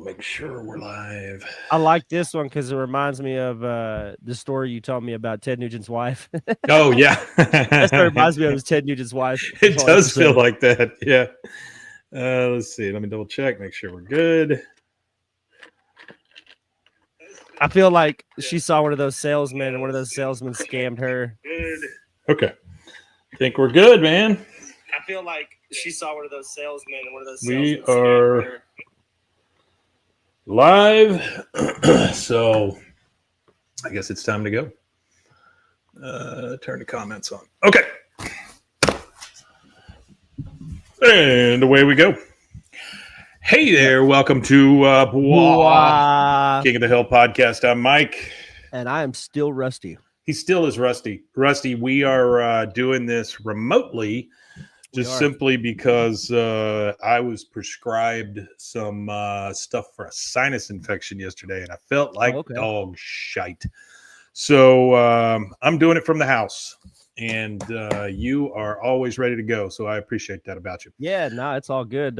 make sure we're live. I like this one because it reminds me of the story you told me about Ted Nugent's wife. Oh, yeah. That's what it reminds me of is Ted Nugent's wife. This It whole does feel episode. like that. Yeah. Let's see. Let me double check, make sure we're good. I feel like she saw one of those salesmen, and one of those salesmen scammed her. Okay. Think we're good, man. I feel like she saw one of those salesmen, and one of those We salesmen scammed her. are live. So I guess it's time to go. Turn the comments on. Okay. And away we go. Hey there. Welcome to Bwaaa, King of the Hill podcast. I'm Mike. And I am still rusty. He still is rusty. Rusty, we are doing this remotely just simply because I was prescribed some stuff for a sinus infection yesterday, and I felt like dog shite. So I'm doing it from the house, and you are always ready to go. So I appreciate that about you. Yeah, no, it's all good.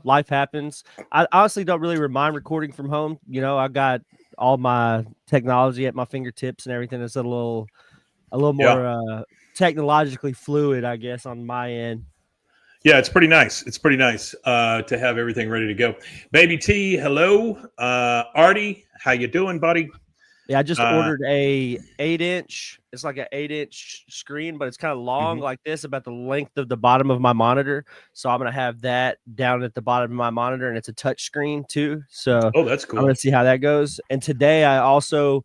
Life happens. I honestly don't really mind recording from home. I got all my technology at my fingertips and everything. It's a little more technologically fluid, I guess, on my end. Yeah, it's pretty nice. It's pretty nice to have everything ready to go. Baby T, hello. Artie, how you doing, buddy? Yeah, I just ordered a 8-inch. It's like an 8-inch screen, but it's kind of long like this, about the length of the bottom of my monitor. So I'm going to have that down at the bottom of my monitor, and it's a touch screen too. So that's cool. I'm going to see how that goes. And today I also,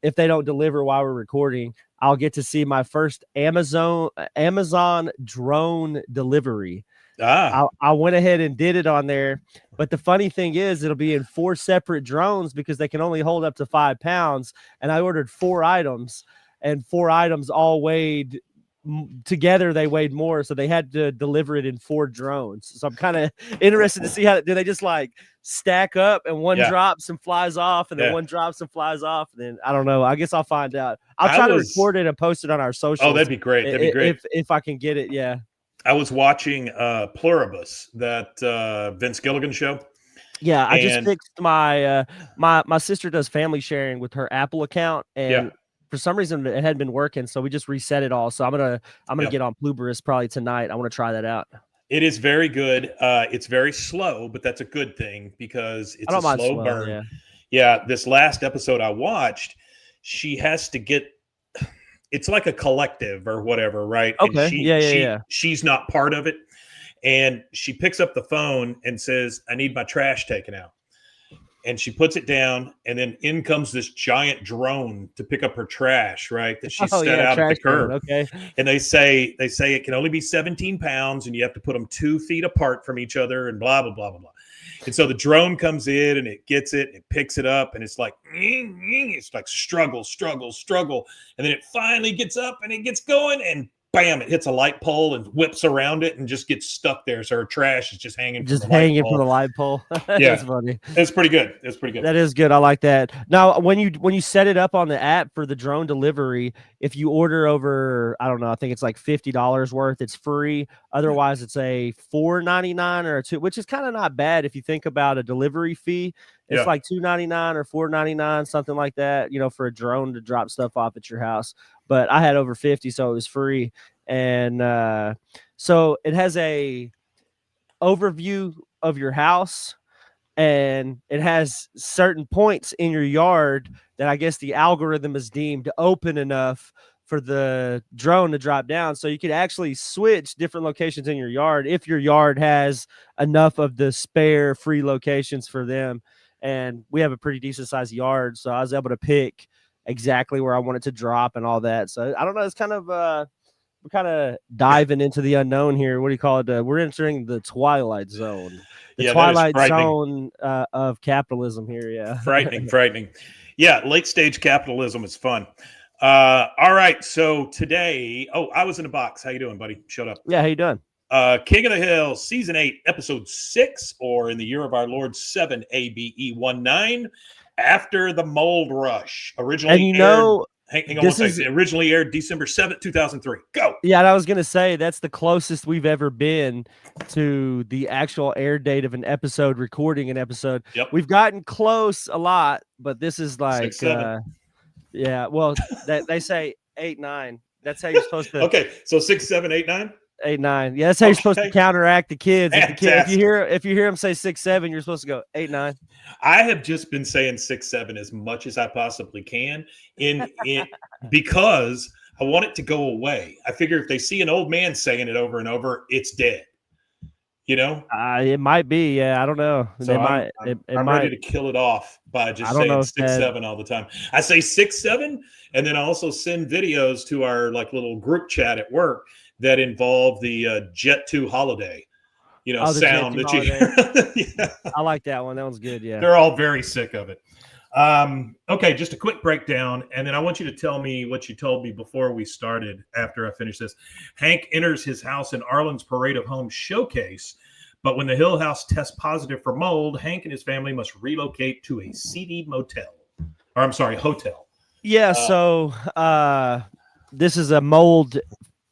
if they don't deliver while we're recording, I'll get to see my first Amazon drone delivery. I went ahead and did it on there. But the funny thing is, it'll be in 4 separate drones because they can only hold up to 5 pounds. And I ordered 4 items, and 4 items all weighed together. They weighed more. So they had to deliver it in 4 drones. So I'm kind of interested to see how do they just like stack up, and one drops and flies off, and then one drops and flies off. And then I don't know. I guess I'll find out. I'll try to record it and post it on our socials. Oh, that'd be great. That'd be great. If I can get it. Yeah. I was watching Pluribus, that Vince Gilligan show. Yeah, I just fixed my my sister does family sharing with her Apple account, and for some reason it hadn't been working, so we just reset it all. So I'm gonna get on Pluribus probably tonight. I want to try that out. It is very good. It's very slow, but that's a good thing because it's a slow burn. Yeah, this last episode I watched, she has to get. It's like a collective or whatever, right? Okay. And she's not part of it. And she picks up the phone and says, I need my trash taken out. And she puts it down, and then in comes this giant drone to pick up her trash, right? That she set out at the curb. Okay. And they say it can only be 17 pounds, and you have to put them 2 feet apart from each other, and blah, blah, blah, blah, blah. And so the drone comes in, and it gets it, and it picks it up, and it's like struggle. And then it finally gets up, and it gets going, and bam, it hits a light pole and whips around it and just gets stuck there. So her trash is just hanging from the light pole. That's funny. It's pretty good. It's pretty good. That is good. I like that. Now, when you set it up on the app for the drone delivery, if you order over, I don't know, I think it's like $50 worth, it's free. Otherwise, it's a $4.99 or a $2, which is kind of not bad if you think about a delivery fee. It's like $2.99 or $4.99, something like that, for a drone to drop stuff off at your house. But I had over 50, so it was free. And so it has a overview of your house, and it has certain points in your yard that I guess the algorithm is deemed open enough for the drone to drop down. So you could actually switch different locations in your yard if your yard has enough of the spare free locations for them. And we have a pretty decent sized yard, so I was able to pick exactly where I wanted to drop and all that. So I don't know. It's kind of we're kind of diving into the unknown here. What do you call it? We're entering the twilight zone. The twilight zone of capitalism here. Yeah. Frightening. Yeah. Late stage capitalism is fun. All right. So today, I was in a box. How you doing, buddy? Shut up. Yeah. How you doing? King of the Hill, season 8, episode 6, or in the year of our Lord 7, ABE 19, After the Mold Rush. Originally, and Hang on one second. It originally aired December 7th, 2003. Go. Yeah, and I was gonna say that's the closest we've ever been to the actual air date of an episode, recording an episode. Yep. We've gotten close a lot, but this is like 6, 7. Yeah, well, they say 8, 9. That's how you're supposed to. Okay, so 6, 7, 8, 9. 8, 9. Yeah, that's how you're supposed to counteract the kids. If you hear them say 6, 7, you're supposed to go 8, 9. I have just been saying 6, 7 as much as I possibly can, in because I want it to go away. I figure if they see an old man saying it over and over, it's dead. You know, it might be. Yeah, I don't know. So I'm ready to kill it off by just saying 6, 7 all the time. I say 6, 7, and then I also send videos to our like little group chat at work that involve the Jet 2 holiday, sound that you hear. Yeah. I like that one. That one's good. Yeah, they're all very sick of it. Okay, just a quick breakdown, and then I want you to tell me what you told me before we started. After I finish this, Hank enters his house in Arlen's Parade of Homes showcase, but when the Hill House tests positive for mold, Hank and his family must relocate to a seedy hotel. Yeah, so this is a mold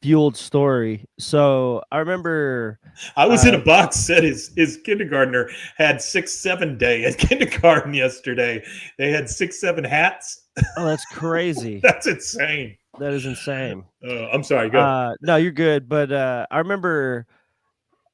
fueled story. So I remember I was in a box set. His kindergartner had 6, 7 day at kindergarten yesterday. They had 6, 7 hats. Oh, that's crazy. That's insane. That is insane. I'm sorry. Go. No, you're good. But I remember,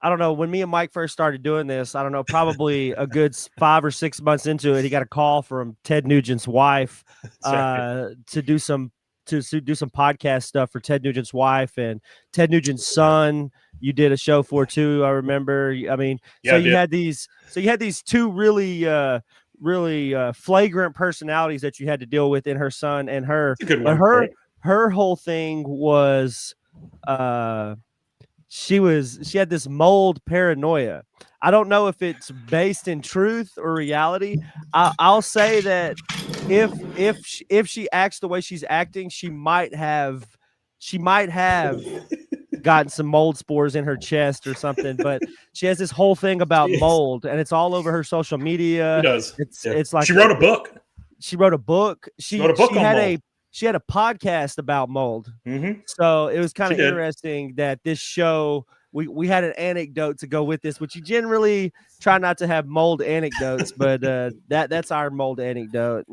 I don't know, when me and Mike first started doing this, I don't know, probably a good 5 or 6 months into it, he got a call from Ted Nugent's wife to do some podcast stuff for Ted Nugent's wife and Ted Nugent's son. You did a show for too, I remember. I mean, you had these two really flagrant personalities that you had to deal with in her son and her. But her whole thing was she had this mold paranoia. I don't know if it's based in truth or reality. I'll say that if she acts the way she's acting, she might have gotten some mold spores in her chest or something. But she has this whole thing about mold, and it's all over her social media. It does. It's like she wrote a book. She wrote a book. She wrote a book on mold. She had a podcast about mold. Mm-hmm. So it was kind of interesting that this show, we had an anecdote to go with this, which you generally try not to have mold anecdotes, but that's our mold anecdote.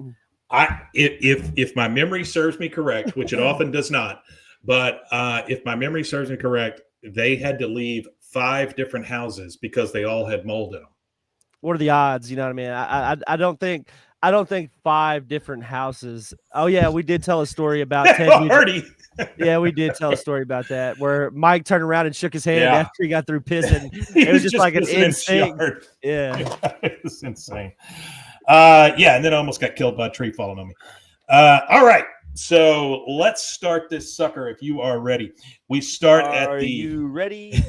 If my memory serves me correct, which it often does not, but if my memory serves me correct, they had to leave 5 different houses because they all had mold in them. What are the odds? You know what I mean? I don't think 5 different houses. Oh yeah, we did tell a story about Ted Nugent. Yeah, we did tell a story about that where Mike turned around and shook his hand after he got through pissing. It was just like an instinct. Yeah, it was insane. And then I almost got killed by a tree falling on me. All right, so let's start this sucker. If you are ready, we start Are you ready?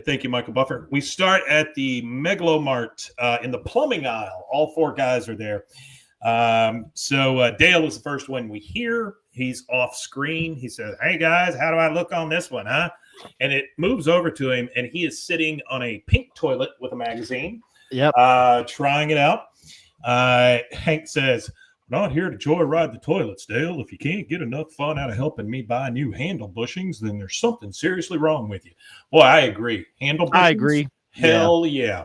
Thank you, Michael Buffer. We start at the Megalomart in the plumbing aisle. All 4 guys are there. So Dale is the first one we hear. He's off screen. He says, "Hey guys, how do I look on this one, huh?" And it moves over to him, and he is sitting on a pink toilet with a magazine. Yep. Trying it out. Hank says, "Not here to joyride the toilets, Dale. If you can't get enough fun out of helping me buy new handle bushings, then there's something seriously wrong with you." Boy, I agree. Handle bushings? I agree. Hell yeah.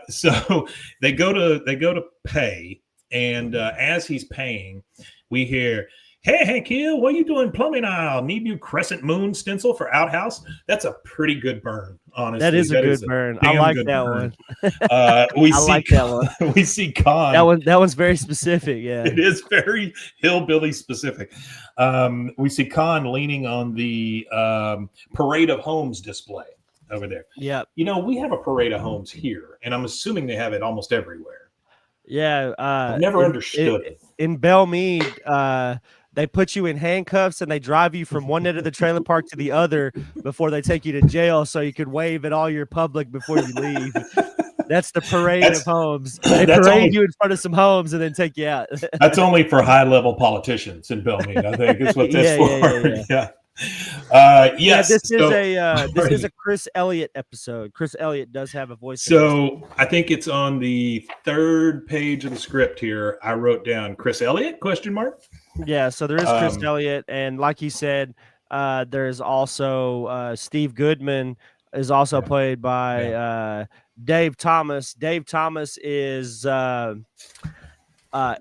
So they go to pay, and as he's paying, we hear, "Hey, Hank Hill, what are you doing plumbing aisle? Need new crescent moon stencil for outhouse?" That's a pretty good burn, honestly. That is a good burn. I like that one. That one. We see Con. That one's very specific. Yeah, it is very hillbilly specific. We see Con leaning on the Parade of Homes display over there. Yeah. We have a Parade of Homes here, and I'm assuming they have it almost everywhere. Yeah. I've never understood it. In Belmead, they put you in handcuffs and they drive you from one end of the trailer park to the other before they take you to jail so you could wave at all your public before you leave. That's the Parade of Homes. They parade you in front of some homes and then take you out. That's only for high-level politicians in Belmead, I think, is what that's for. Yeah. Yeah, Yes. this is a Chris Elliott episode. Chris Elliott does have a voice in this. So I think it's on the third page of the script here. I wrote down Chris Elliott ? Yeah, so there is Chris Elliott, and like he said, there's also Steve Goodman is also played by Dave Thomas. Dave Thomas is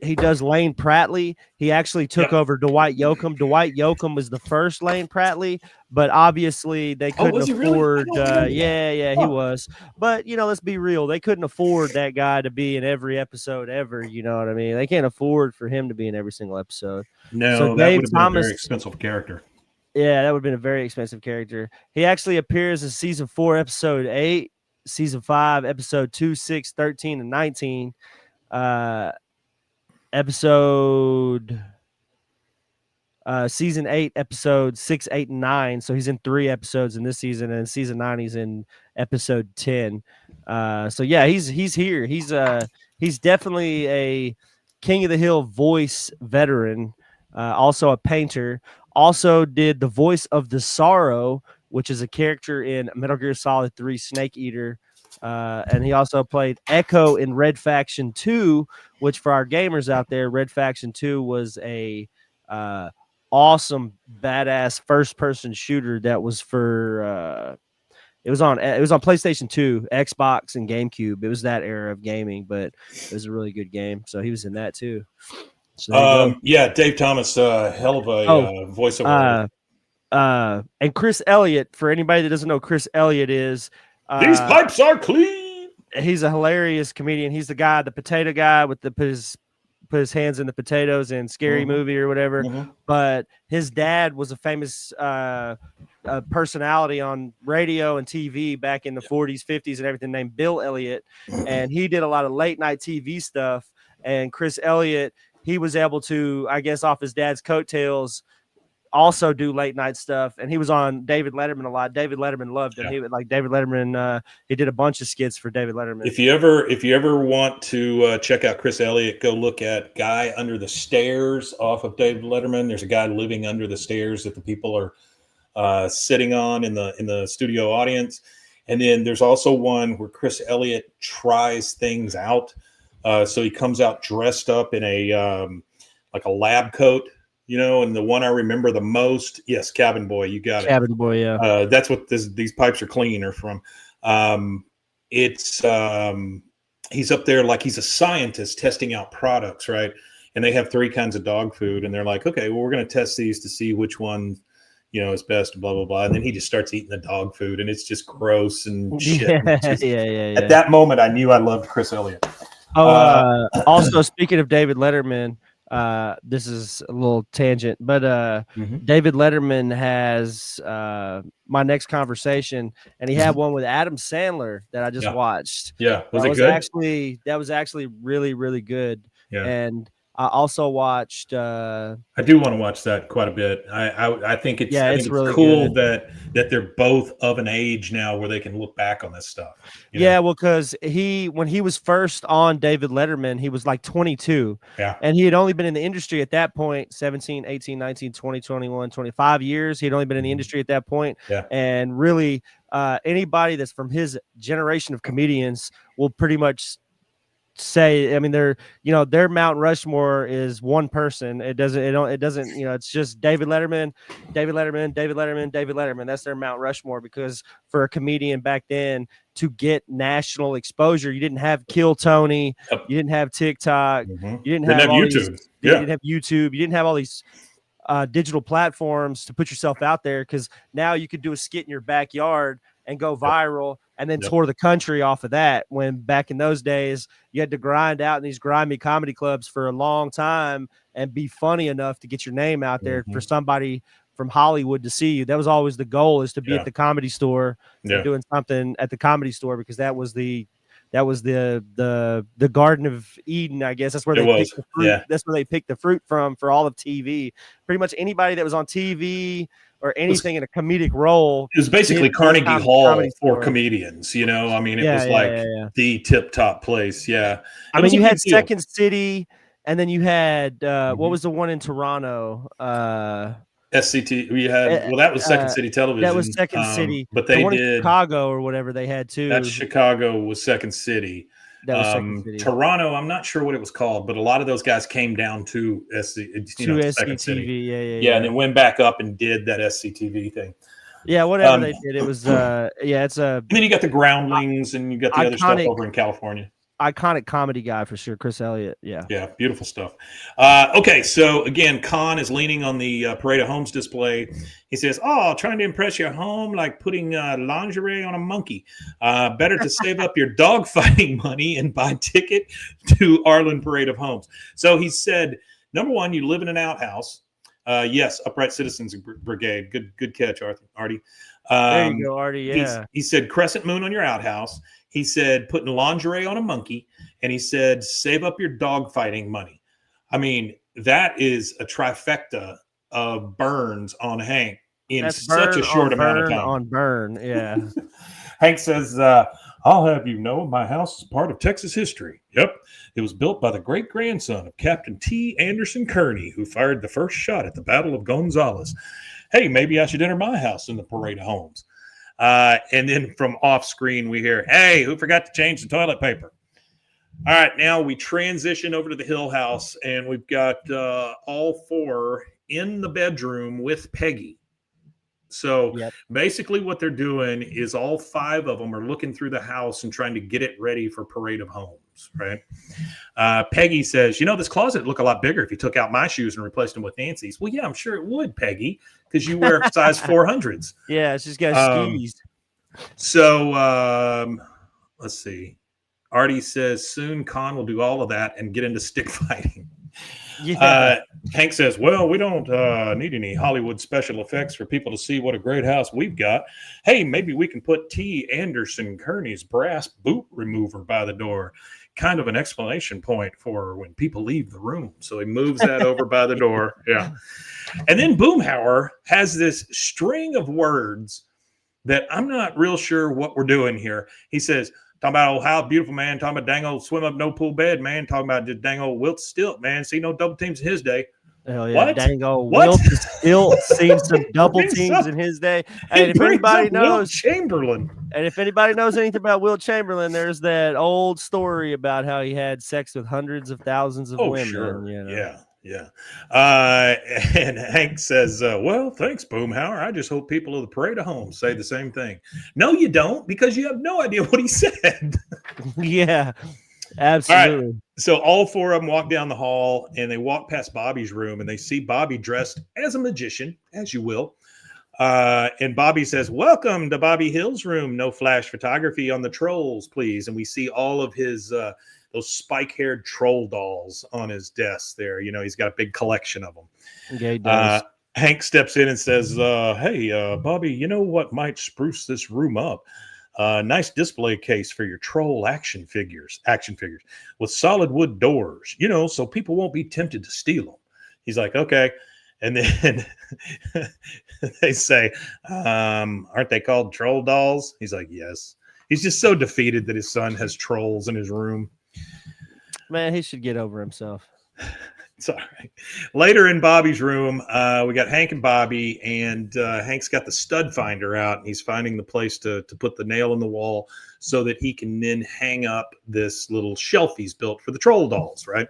he does Lane Prattley. He actually took over Dwight Yoakam. Dwight Yoakam was the first Lane Prattley, but obviously they couldn't afford. He was. But let's be real. They couldn't afford that guy to be in every episode ever. You know what I mean? They can't afford for him to be in every single episode. No, so that Dave would have Thomas, been a very expensive character. Yeah, that would have been a very expensive character. He actually appears in season 4, episode 8, season 5, episode 2, 6, 13, and 19. Season 8, episode 6, 8, and 9. So he's in 3 episodes in this season, and in season 9 he's in episode 10. So yeah, he's here. He's definitely a King of the Hill voice veteran. Also a painter. Also did the voice of the Sorrow, which is a character in Metal Gear Solid 3 Snake Eater. And he also played Echo in Red Faction 2, which for our gamers out there, Red Faction 2 was a awesome, badass first-person shooter that was for it was on PlayStation 2, Xbox, and GameCube. It was that era of gaming, but it was a really good game. So he was in that too. So yeah, Dave Thomas, hell of a voiceover. And Chris Elliott, for anybody that doesn't know, Chris Elliott is these pipes are clean. He's a hilarious comedian. He's the guy, the potato guy with put his hands in the potatoes in Scary Movie or whatever. But his dad was a famous personality on radio and TV back in the 40s, 50s, and everything, named Bill Elliott. And he did a lot of late night TV stuff. And Chris Elliott, he was able to, I guess, off his dad's coattails, also do late night stuff, and he was on David Letterman a lot. David Letterman loved him. He would like David Letterman. He did a bunch of skits for David Letterman. If you ever want to check out Chris Elliott, go look at Guy Under the Stairs off of David Letterman. There's a guy living under the stairs that the people are sitting on in the studio audience, and then there's also one where Chris Elliott tries things out. So he comes out dressed up in a like a lab coat. And the one I remember the most, yes, Cabin Boy, you got it. Cabin Boy, yeah. That's what these pipes are clean are from. He's up there like he's a scientist testing out products, right? And they have 3 kinds of dog food, and they're like, okay, well, we're going to test these to see which one, is best, blah, blah, blah. And then he just starts eating the dog food, and it's just gross and shit. Yeah. At that moment, I knew I loved Chris Elliott. Also, speaking of David Letterman, this is a little tangent, but David Letterman has My Next Conversation, and he had one with Adam Sandler that I just watched. Yeah, was it good? That was actually really, really good. Yeah, and I also watched. I do want to watch that quite a bit. I think it's really cool that they're both of an age now where they can look back on this stuff. Well, because when he was first on David Letterman, he was like 22. Yeah. And he had only been in the industry at that point, 17, 18, 19, 20, 21, 25 years. He'd only been in the industry at that point. Yeah. And really, anybody that's from his generation of comedians will pretty much say, I mean, their Mount Rushmore is one person. It doesn't, it's just David Letterman, David Letterman, David Letterman, David Letterman. That's their Mount Rushmore, because for a comedian back then to get national exposure, you didn't have Kill Tony, you didn't have TikTok, you didn't have YouTube. You didn't have YouTube, you didn't have all these digital platforms to put yourself out there, because now you could do a skit in your backyard and go viral and then tour the country off of that. When back in those days, you had to grind out in these grimy comedy clubs for a long time and be funny enough to get your name out there for somebody from Hollywood to see you. That was always the goal, is to be at the Comedy Store, doing something at the Comedy Store, because that was the Garden of Eden, I guess. That's where they picked the fruit. That's where they picked the fruit from for all of TV. Pretty much anybody that was on TV or anything in a comedic role. It was basically Carnegie Hall for comedians, I mean, it was the tip top place. Yeah. I mean, you had Second City, and then you had what was the one in Toronto? SCT. We had that was Second City Television. That was Second City, but they one did in Chicago or whatever they had too. That Chicago was Second City. That was Second City. Toronto, I'm not sure what it was called, but a lot of those guys came down to Second City. Yeah, and then went back up and did that SCTV thing. Yeah, whatever they did, it was it's a. And then you got the Groundlings, and you got the other stuff over in California. Iconic comedy guy for sure, Chris Elliott. Yeah, beautiful stuff. Okay, so again, Con is leaning on the Parade of Homes display. He says, "Oh, trying to impress your home like putting lingerie on a monkey. Better to save up your dog fighting money and buy ticket to Arlen Parade of Homes." So he said, number one, you live in an outhouse. Yes, Upright Citizens Brigade. Good catch, Artie. There you go, Artie. Yeah. He said crescent moon on your outhouse. He said putting lingerie on a monkey, and he said save up your dog fighting money. I mean, that is a trifecta of burns on Hank in such a short amount of time. On burn, yeah. Hank says, "I'll have you know, my house is part of Texas history. Yep, it was built by the great grandson of Captain T. Anderson Kearney, who fired the first shot at the Battle of Gonzales. Hey, maybe I should enter my house in the Parade of Homes." And then from off screen, we hear, "Hey, who forgot to change the toilet paper?" All right, now we transition over to the Hill House, and we've got all four in the bedroom with Peggy. So basically what they're doing is all five of them are looking through the house and trying to get it ready for Parade of Homes, right? Peggy says, this closet would look a lot bigger if you took out my shoes and replaced them with Nancy's. Well, yeah, I'm sure it would, Peggy, because you wear size 400s. Yeah, she's got skis. So let's see. Artie says soon Con will do all of that and get into stick fighting. Yeah. Hank says, "Well, we don't need any Hollywood special effects for people to see what a great house we've got. Hey, maybe we can put T. Anderson Kearney's brass boot remover by the door. Kind of an explanation point for when people leave the room." So he moves that over by the door. Yeah. And then Boomhauer has this string of words that I'm not real sure what we're doing here. He says, talking about old house, beautiful man. Talking about dang old swim up no pool bed, man. Talking about just dang old Wilt Stilt, man. See no double teams in his day. Hell yeah, what? Dang old Wilt Stilt seen some double teams in his day. And if anybody knows Wilt Chamberlain, and if anybody knows anything about Wilt Chamberlain, there's that old story about how he had sex with hundreds of thousands of women. Sure. Yeah. And Hank says, "Well, thanks, Boomhauer. I just hope people of the Parade of Homes say the same thing." No, you don't, because you have no idea what he said. Yeah, absolutely. All right. So all four of them walk down the hall, and they walk past Bobby's room, and they see Bobby dressed as a magician, as you will. And Bobby says, "Welcome to Bobby Hill's room. No flash photography on the trolls, please." And we see all of his those spike-haired troll dolls on his desk there. He's got a big collection of them. Yeah, he does. Hank steps in and says, "Hey, Bobby, you know what might spruce this room up? Nice display case for your troll action figures with solid wood doors, so people won't be tempted to steal them." He's like, "Okay." And then they say, "Aren't they called troll dolls?" He's like, "Yes." He's just so defeated that his son has trolls in his room. Man, he should get over himself. It's all right. Later in Bobby's room, we got Hank and Bobby, and Hank's got the stud finder out, and he's finding the place to put the nail in the wall so that he can then hang up this little shelf he's built for the troll dolls, right?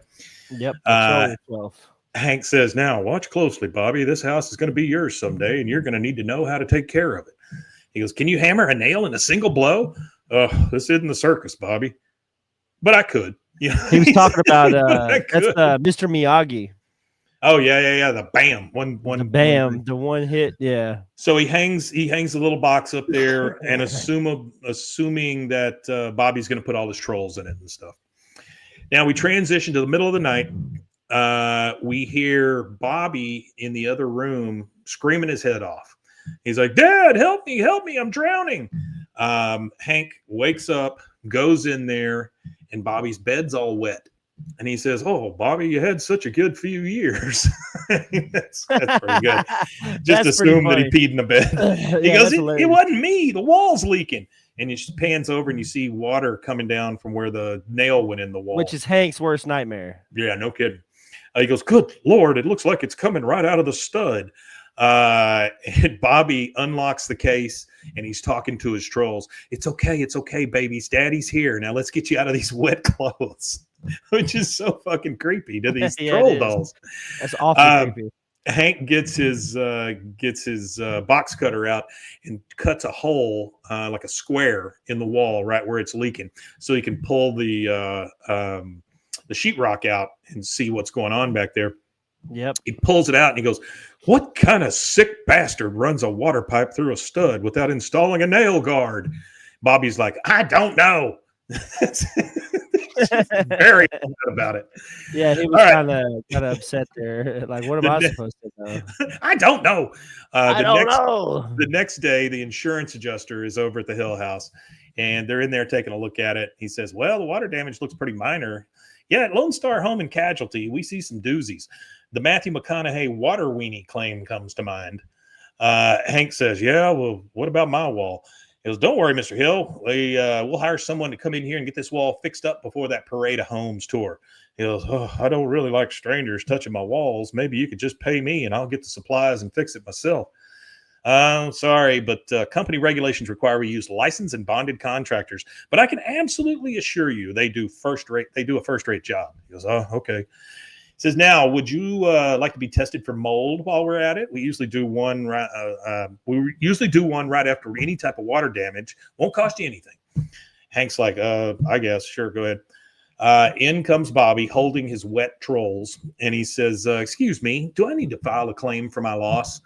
Yep. The troll shelf. Hank says, "Now, watch closely, Bobby. This house is going to be yours someday, and you're going to need to know how to take care of it." He goes, "Can you hammer a nail in a single blow?" "This isn't the circus, Bobby, but I could." He was talking about that's Mr. Miyagi. Oh yeah. The bam, the one hit. Yeah. So he hangs a little box up there, and assuming that Bobby's going to put all his trolls in it and stuff. Now we transition to the middle of the night. We hear Bobby in the other room screaming his head off. He's like, "Dad, help me, I'm drowning." Hank wakes up, goes in there, and Bobby's bed's all wet. And he says, "Oh, Bobby, you had such a good few years." that's pretty good. Just assume that he peed in the bed. He goes, it wasn't me. The wall's leaking. And he just pans over, and you see water coming down from where the nail went in the wall. Which is Hank's worst nightmare. Yeah, no kidding. He goes, "Good Lord, it looks like it's coming right out of the stud." And Bobby unlocks the case and he's talking to his trolls. It's okay, babies. Daddy's here. Now let's get you out of these wet clothes, which is so fucking creepy to these Yeah, troll it is. dolls. That's awful creepy. Hank gets his box cutter out and cuts a hole like a square in the wall right where it's leaking, so he can pull the sheetrock out and see what's going on back there. Yep. He pulls it out and he goes, "What kind of sick bastard runs a water pipe through a stud without installing a nail guard?" Bobby's like, "I don't know." Very upset about it. Yeah, he was kind of upset there. Like, what am I supposed to know? I don't know. I don't know. The next day, the insurance adjuster is over at the Hill House, and they're in there taking a look at it. He says, "Well, the water damage looks pretty minor. Yeah, at Lone Star Home and Casualty, we see some doozies. The Matthew McConaughey water weenie claim comes to mind." Hank says, "Yeah, well, what about my wall?" He goes, "Don't worry, Mr. Hill. We'll hire someone to come in here and get this wall fixed up before that Parade of Homes tour." He goes, "Oh, I don't really like strangers touching my walls. Maybe you could just pay me and I'll get the supplies and fix it myself." Sorry, but company regulations require we use licensed and bonded contractors. But I can absolutely assure you they do a first-rate job. He goes, "Oh, okay." He says, "Now, would you like to be tested for mold while we're at it? We usually do one right after any type of water damage. Won't cost you anything." Hank's like, "I guess, sure, go ahead." In comes Bobby holding his wet trolls, and he says, "Excuse me, do I need to file a claim for my loss?"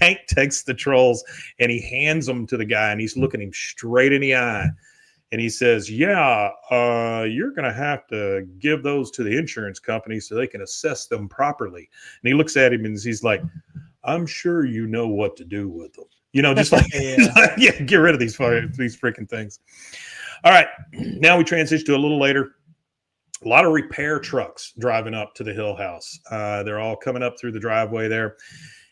Hank takes the trolls and he hands them to the guy, and he's looking him straight in the eye. And he says, "Yeah, you're going to have to give those to the insurance company so they can assess them properly." And he looks at him and he's like, "I'm sure you know what to do with them." Just like, yeah, get rid of these freaking things. All right. Now we transition to a little later. A lot of repair trucks driving up to the Hill House. They're all coming up through the driveway there.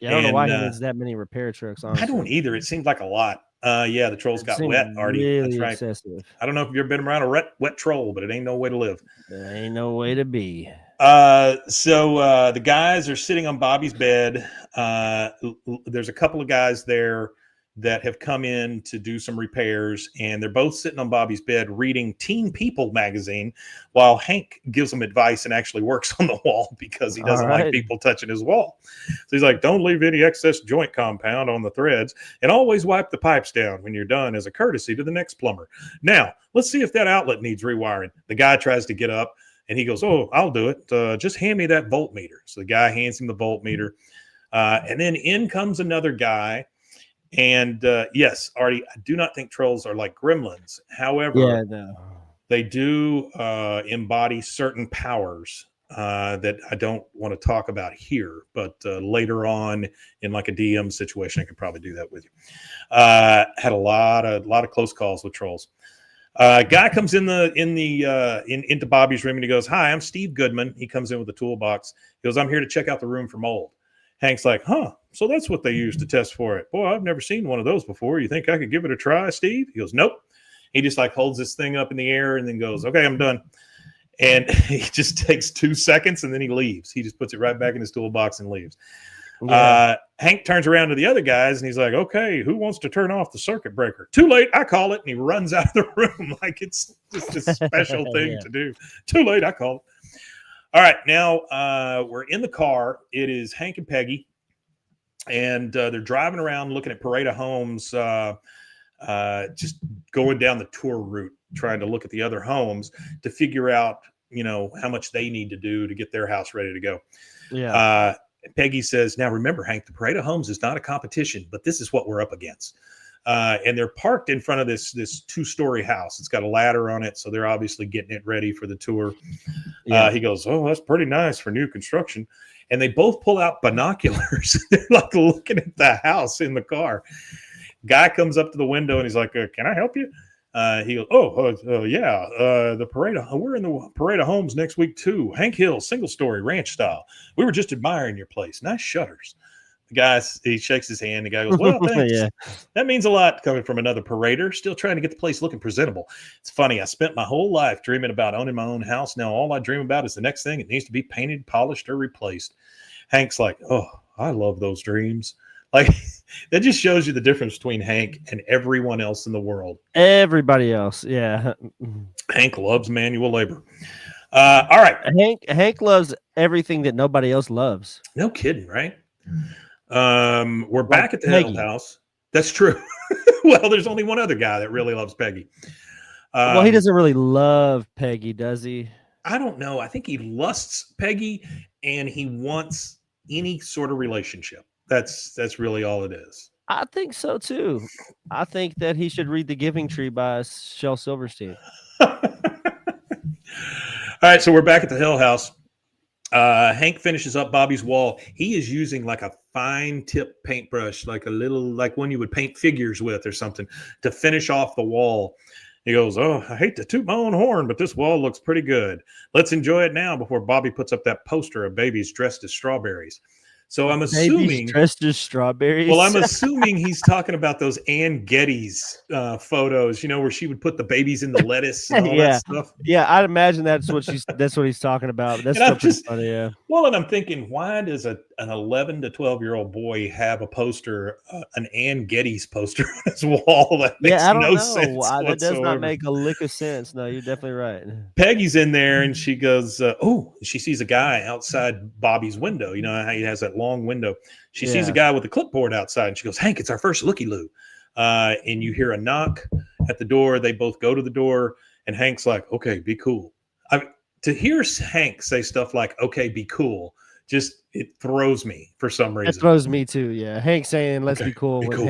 Yeah, I don't know why he needs that many repair trucks, honestly. I don't either. It seemed like a lot. Yeah, the trolls got wet already. Really That's right. Excessive. I don't know if you've ever been around a wet troll, but it ain't no way to live. There ain't no way to be. So the guys are sitting on Bobby's bed. There's a couple of guys there that have come in to do some repairs, and they're both sitting on Bobby's bed reading Teen People magazine while Hank gives them advice and actually works on the wall because he doesn't like people touching his wall. So he's like, "Don't leave any excess joint compound on the threads, and always wipe the pipes down when you're done as a courtesy to the next plumber. Now, let's see if that outlet needs rewiring." The guy tries to get up, and he goes, "Oh, I'll do it. Just hand me that voltmeter." So the guy hands him the voltmeter, and then in comes another guy. And yes, Artie, I do not think trolls are like gremlins. However, they do embody certain powers that I don't want to talk about here. But later on in like a DM situation, I could probably do that with you. Had a lot of close calls with trolls. Guy comes into Bobby's room and he goes, "Hi, I'm Steve Goodman." He comes in with a toolbox. He goes, "I'm here to check out the room for mold." Hank's like, "Huh, so that's what they use to test for it. Boy, I've never seen one of those before. You think I could give it a try, Steve?" He goes, "Nope." He just like holds this thing up in the air and then goes, "Okay, I'm done." And he just takes 2 seconds and then he leaves. He just puts it right back in his toolbox and leaves. Yeah. Hank turns around to the other guys and he's like, "Okay, who wants to turn off the circuit breaker?" "Too late, I call it." And he runs out of the room like it's just a special thing to do. "Too late, I call it." All right, now we're in the car. It is Hank and Peggy, and they're driving around looking at Parade of Homes, just going down the tour route, trying to look at the other homes to figure out, how much they need to do to get their house ready to go. Yeah. Peggy says, "Now remember, Hank, the Parade of Homes is not a competition, but this is what we're up against." And they're parked in front of this 2-story house. It's got a ladder on it, so they're obviously getting it ready for the tour. Yeah. He goes, "Oh, that's pretty nice for new construction." And they both pull out binoculars. They're like looking at the house in the car. Guy comes up to the window and he's like, "Can I help you?" He goes, yeah. We're in the Parade of Homes next week too. Hank Hill, single-story ranch style. We were just admiring your place. Nice shutters." The guy, he shakes his hand. The guy goes, "Well, thanks." Yeah. That means a lot coming from another parader, still trying to get the place looking presentable. It's funny. I spent my whole life dreaming about owning my own house. Now all I dream about is the next thing. It needs to be painted, polished, or replaced. Hank's like, oh, I love those dreams. Like, that just shows you the difference between Hank and everyone else in the world. Everybody else, yeah. Hank loves manual labor. All right. Hank loves everything that nobody else loves. No kidding, right? We're Like back at the Hill Peggy. House. That's true. Well, there's only one other guy that really loves Peggy. Well, he doesn't really love Peggy, does he? I don't know. I think he lusts Peggy, and he wants any sort of relationship. That's really all it is. I think so too. I think that he should read The Giving Tree by Shel Silverstein. All right, so we're back at the Hill House. Hank finishes up Bobby's wall. He is using like a fine tip paintbrush, like a little, like one you would paint figures with or something, to finish off the wall. He goes, oh, I hate to toot my own horn, but this wall looks pretty good. Let's enjoy it now before Bobby puts up that poster of babies dressed as strawberries. So I'm assuming babies dressed as strawberries. Well, I'm assuming he's talking about those Ann Getty's photos, you know, where she would put the babies in the lettuce and all that stuff. Yeah, I'd imagine that's what he's talking about. That's still pretty funny, yeah. Well, and I'm thinking, why does an 11 to 12-year-old boy have a poster, an Ann Getty's poster on his wall? That makes I don't no know. sense whatsoever. That does not make a lick of sense. No, you're definitely right. Peggy's in there, and she goes, she sees a guy outside Bobby's window. You know how he has that long window. She sees a guy with a clipboard outside, and she goes, Hank, it's our first looky-loo. And you hear a knock at the door. They both go to the door, and Hank's like, okay, be cool. To hear Hank say stuff like, okay, be cool, it throws me for some reason. It throws me too, yeah. Hank saying, let's be cool when cool.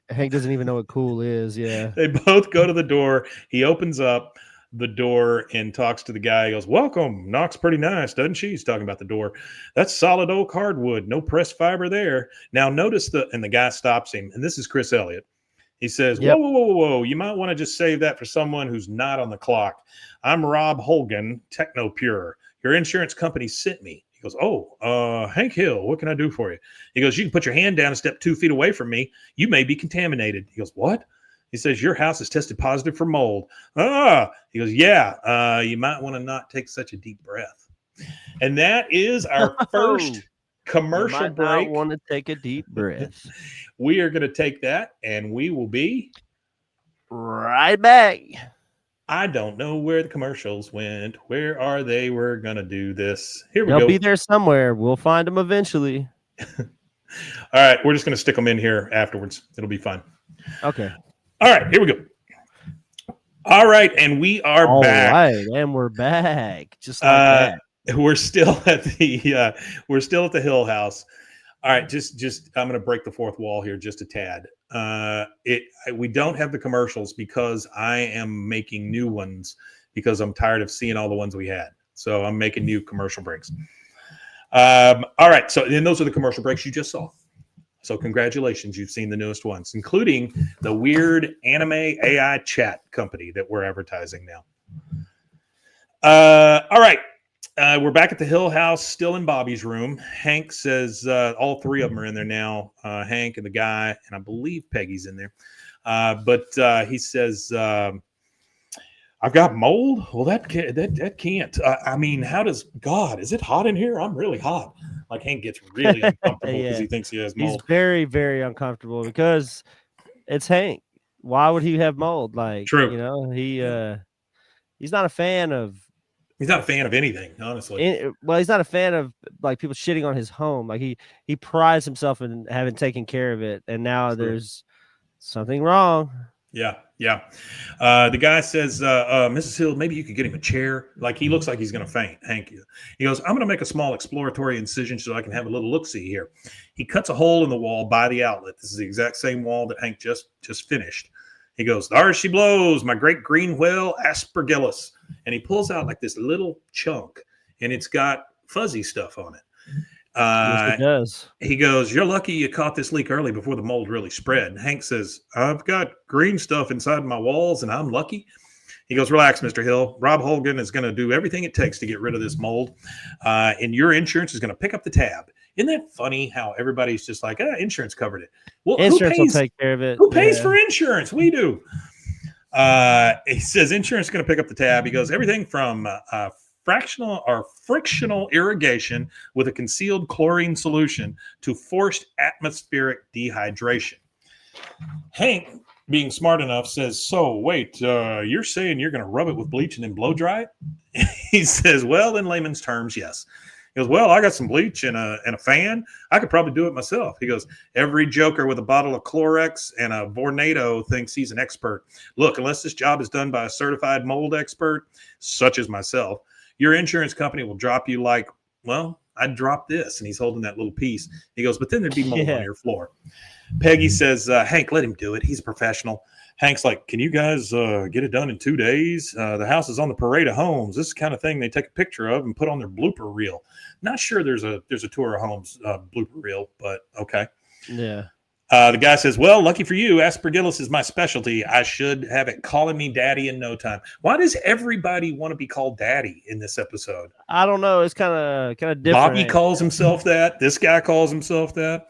Hank doesn't even know what cool is, yeah. They both go to the door. He opens up the door and talks to the guy. He goes, welcome. Knock's pretty nice, doesn't she? He's talking about the door. That's solid oak hardwood. No pressed fiber there. Now notice and the guy stops him. And this is Chris Elliott. He says, whoa. You might want to just save that for someone who's not on the clock. I'm Rob Holgan, Technopure. Your insurance company sent me. He goes, Hank Hill, what can I do for you? He goes, you can put your hand down and step 2 feet away from me. You may be contaminated. He goes, what? He says, your house is tested positive for mold. He goes, yeah, you might want to not take such a deep breath. And that is our first commercial break. I want to take a deep breath. We are going to take that, and we will be right back. I don't know where the commercials went. Where are they? We're going to do this. Here we go. They'll be there somewhere. We'll find them eventually. All right. We're just going to stick them in here afterwards. It'll be fun. Okay. All right. Here we go. All right. And we are back. All right. And we're back. Just like that. We're still at the Hill House. All right, just I'm going to break the fourth wall here just a tad. We don't have the commercials because I am making new ones because I'm tired of seeing all the ones we had. So I'm making new commercial breaks. All right, so then those are the commercial breaks you just saw. So congratulations, you've seen the newest ones, including the weird anime AI chat company that we're advertising now. All right. We're back at the Hill House, still in Bobby's room. Hank says all three of them are in there now. Hank and the guy, and I believe Peggy's in there. But he says, "I've got mold." Well, that can't. I mean, how does God? Is it hot in here? I'm really hot. Like Hank gets really uncomfortable because he thinks he has mold. He's very, very uncomfortable because it's Hank. Why would he have mold? Like, true. You know, he's not a fan of. He's not a fan of anything, honestly. Well, he's not a fan of like people shitting on his home. Like he prides himself in having taken care of it, and now there's something wrong. Yeah. The guy says, Mrs. Hill, maybe you could get him a chair. Like he looks like he's going to faint. Hank, he goes, I'm going to make a small exploratory incision so I can have a little look-see here. He cuts a hole in the wall by the outlet. This is the exact same wall that Hank just finished. He goes, there she blows, my great green whale aspergillus. And he pulls out like this little chunk, and it's got fuzzy stuff on it. Yes, it does. He goes, you're lucky you caught this leak early before the mold really spread. And Hank says, I've got green stuff inside my walls, and I'm lucky. He goes, relax, Mr. Hill. Rob Holgan is going to do everything it takes to get rid of this mold, and your insurance is going to pick up the tab. Isn't that funny how everybody's just like, insurance covered it? Well, insurance will take care of it. Who pays for insurance? We do. He says insurance is going to pick up the tab. He goes, everything from frictional irrigation with a concealed chlorine solution to forced atmospheric dehydration. Hank, being smart enough, says, so wait, you're saying you're going to rub it with bleach and then blow dry it? He says, well, in layman's terms, yes. He goes, well, I got some bleach and a fan. I could probably do it myself. He goes, every joker with a bottle of Clorox and a Vornado thinks he's an expert. Look, unless this job is done by a certified mold expert, such as myself, your insurance company will drop you like, well, I'd drop this. And he's holding that little piece. He goes, but then there'd be mold on your floor. Peggy says, Hank, let him do it. He's a professional. Hank's like, can you guys get it done in 2 days? The house is on the parade of homes. This is the kind of thing they take a picture of and put on their blooper reel. Not sure there's a tour of homes blooper reel, but okay. Yeah. The guy says, well, lucky for you, aspergillus is my specialty. I should have it calling me daddy in no time. Why does everybody want to be called daddy in this episode? I don't know. It's kind of different. Bobby calls himself that. This guy calls himself that.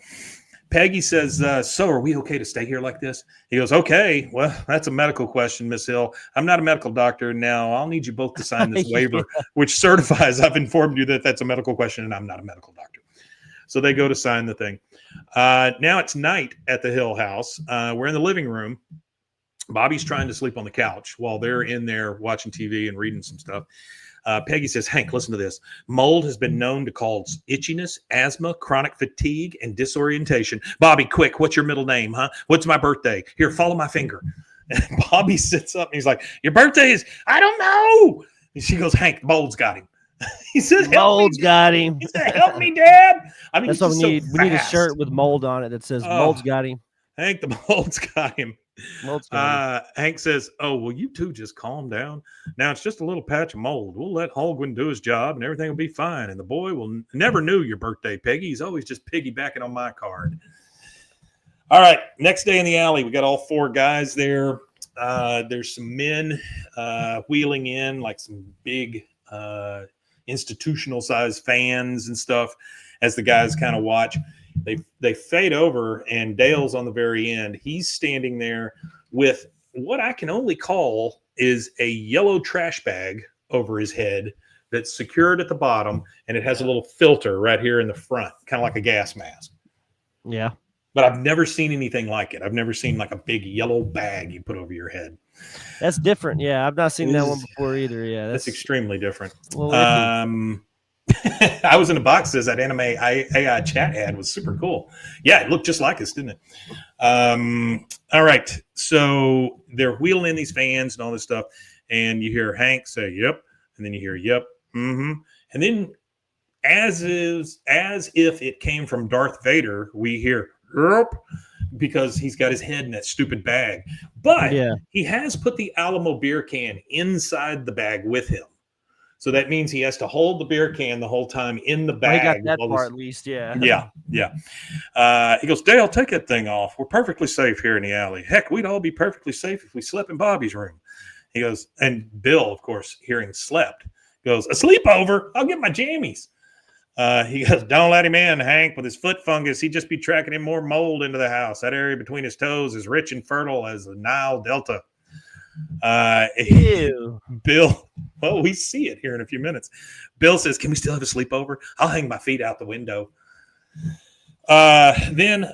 Peggy says, so are we okay to stay here like this? He goes, okay. Well, that's a medical question, Miss Hill. I'm not a medical doctor. Now, I'll need you both to sign this waiver, which certifies I've informed you that that's a medical question and I'm not a medical doctor. So they go to sign the thing. Now it's night at the Hill house. We're in the living room. Bobby's trying to sleep on the couch while they're in there watching TV and reading some stuff. Peggy says, Hank, listen to this. Mold has been known to cause itchiness, asthma, chronic fatigue, and disorientation. Bobby, quick, what's your middle name, huh? What's my birthday? Here, follow my finger. And Bobby sits up and he's like, your birthday is, I don't know. And she goes, Hank, mold's got him. He says, mold's got him. He said, help me, Dad. I mean, that's what we need. We need a shirt with mold on it that says mold's got him. Hank, the mold's got him. Got him. Hank says, oh, well, you two just calm down. Now it's just a little patch of mold. We'll let Holguin do his job and everything will be fine. And the boy will never knew your birthday, Peggy. He's always just piggybacking on my card. All right. Next day in the alley, we got all 4 guys there. There's some men wheeling in, like some big institutional size fans and stuff as the guys kind of watch. They fade over and Dale's on the very end. He's standing there with what I can only call is a yellow trash bag over his head that's secured at the bottom, and it has a little filter right here in the front, kind of like a gas mask. Yeah. But I've never seen anything like it. I've never seen like a big yellow bag you put over your head. That's different. Yeah, I've not seen that one before either. Yeah, that's extremely different. Well, I was in a box as that anime AI chat ad was super cool. Yeah, it looked just like us, didn't it? All right. So they're wheeling in these fans and all this stuff. And you hear Hank say, yep. And then you hear, yep. Mm-hmm. And then as if it came from Darth Vader, we hear, yep, because he's got his head in that stupid bag. But he has put the Alamo beer can inside the bag with him. So that means he has to hold the beer can the whole time in the bag. I got that part at least, yeah. Yeah. He goes, Dale, take that thing off. We're perfectly safe here in the alley. Heck, we'd all be perfectly safe if we slept in Bobby's room. He goes, and Bill, of course, hearing slept, goes, a sleepover? I'll get my jammies. He goes, don't let him in, Hank. With his foot fungus, he'd just be tracking in more mold into the house. That area between his toes is rich and fertile as the Nile Delta. Ew. Bill, well, we see it here in a few minutes. Bill says, can we still have a sleepover? I'll hang my feet out the window. Then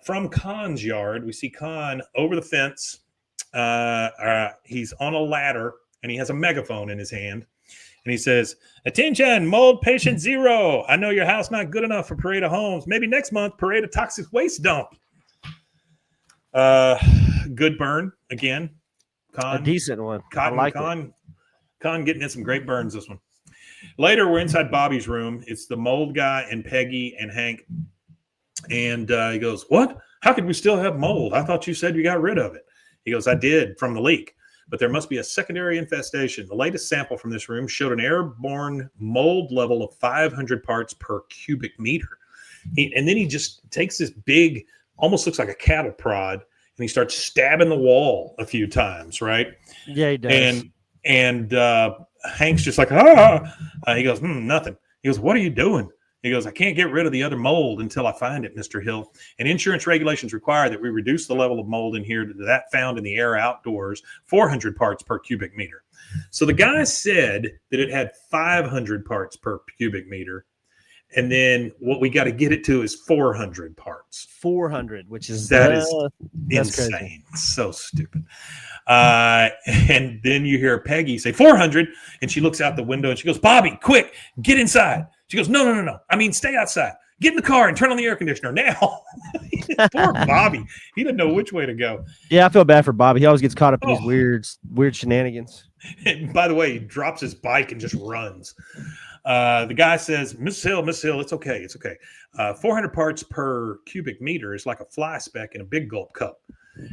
from Khan's yard, we see Khan over the fence. He's on a ladder and he has a megaphone in his hand. And he says, attention, mold patient 0. I know your house not good enough for Parade of Homes. Maybe next month, Parade of Toxic Waste Dump. Good burn again. Khan, a decent one. Khan getting in some great burns this one. Later, we're inside Bobby's room. It's the mold guy and Peggy and Hank. And he goes, what? How could we still have mold? I thought you said you got rid of it. He goes, I did from the leak. But there must be a secondary infestation. The latest sample from this room showed an airborne mold level of 500 parts per cubic meter. And then he just takes this big, almost looks like a cattle prod, and he starts stabbing the wall a few times, right? Yeah, he does. And Hank's just like, he goes, nothing. He goes, what are you doing? He goes, I can't get rid of the other mold until I find it, Mr. Hill. And insurance regulations require that we reduce the level of mold in here to that found in the air outdoors, 400 parts per cubic meter. So the guy said that it had 500 parts per cubic meter. And then what we got to get it to is 400 parts. 400, which is that's insane. Crazy. So stupid. And then you hear Peggy say 400, and she looks out the window and she goes, Bobby, quick, get inside. She goes, no. I mean, stay outside. Get in the car and turn on the air conditioner now. Poor Bobby. He didn't know which way to go. Yeah, I feel bad for Bobby. He always gets caught up in these weird shenanigans. And by the way, he drops his bike and just runs. The guy says, Miss Hill, it's okay. 400 parts per cubic meter is like a fly speck in a big gulp cup.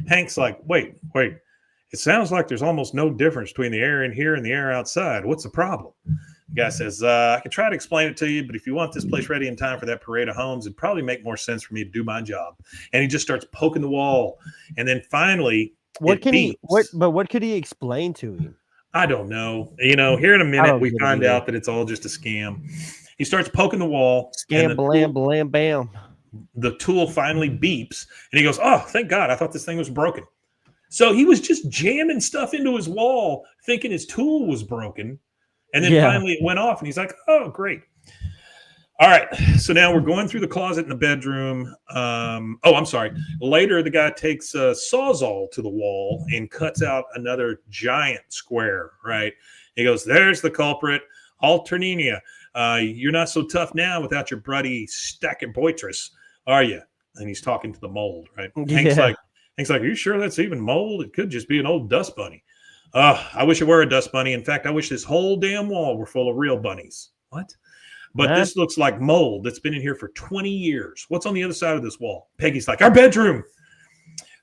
Hank's like, wait. It sounds like there's almost no difference between the air in here and the air outside. What's the problem? The guy says, I can try to explain it to you, but if you want this place ready in time for that parade of homes, it'd probably make more sense for me to do my job. And he just starts poking the wall. And then finally, what could he explain to him? I don't know. Here in a minute, we find out that it's all just a scam. He starts poking the wall. Scam, blam, bam. The tool finally beeps, and he goes, oh, thank God. I thought this thing was broken. So he was just jamming stuff into his wall, thinking his tool was broken. And then finally it went off, and he's like, oh, great. All right, so now we're going through the closet in the bedroom. I'm sorry. Later, the guy takes a Sawzall to the wall and cuts out another giant square, right? He goes, there's the culprit, Alterninia. You're not so tough now without your bloody stack of boitress, are you? And he's talking to the mold, right? Yeah. Hank's like, are you sure that's even mold? It could just be an old dust bunny. I wish it were a dust bunny. In fact, I wish this whole damn wall were full of real bunnies. What? But this looks like mold that's been in here for 20 years. What's on the other side of this wall? Peggy's like, our bedroom.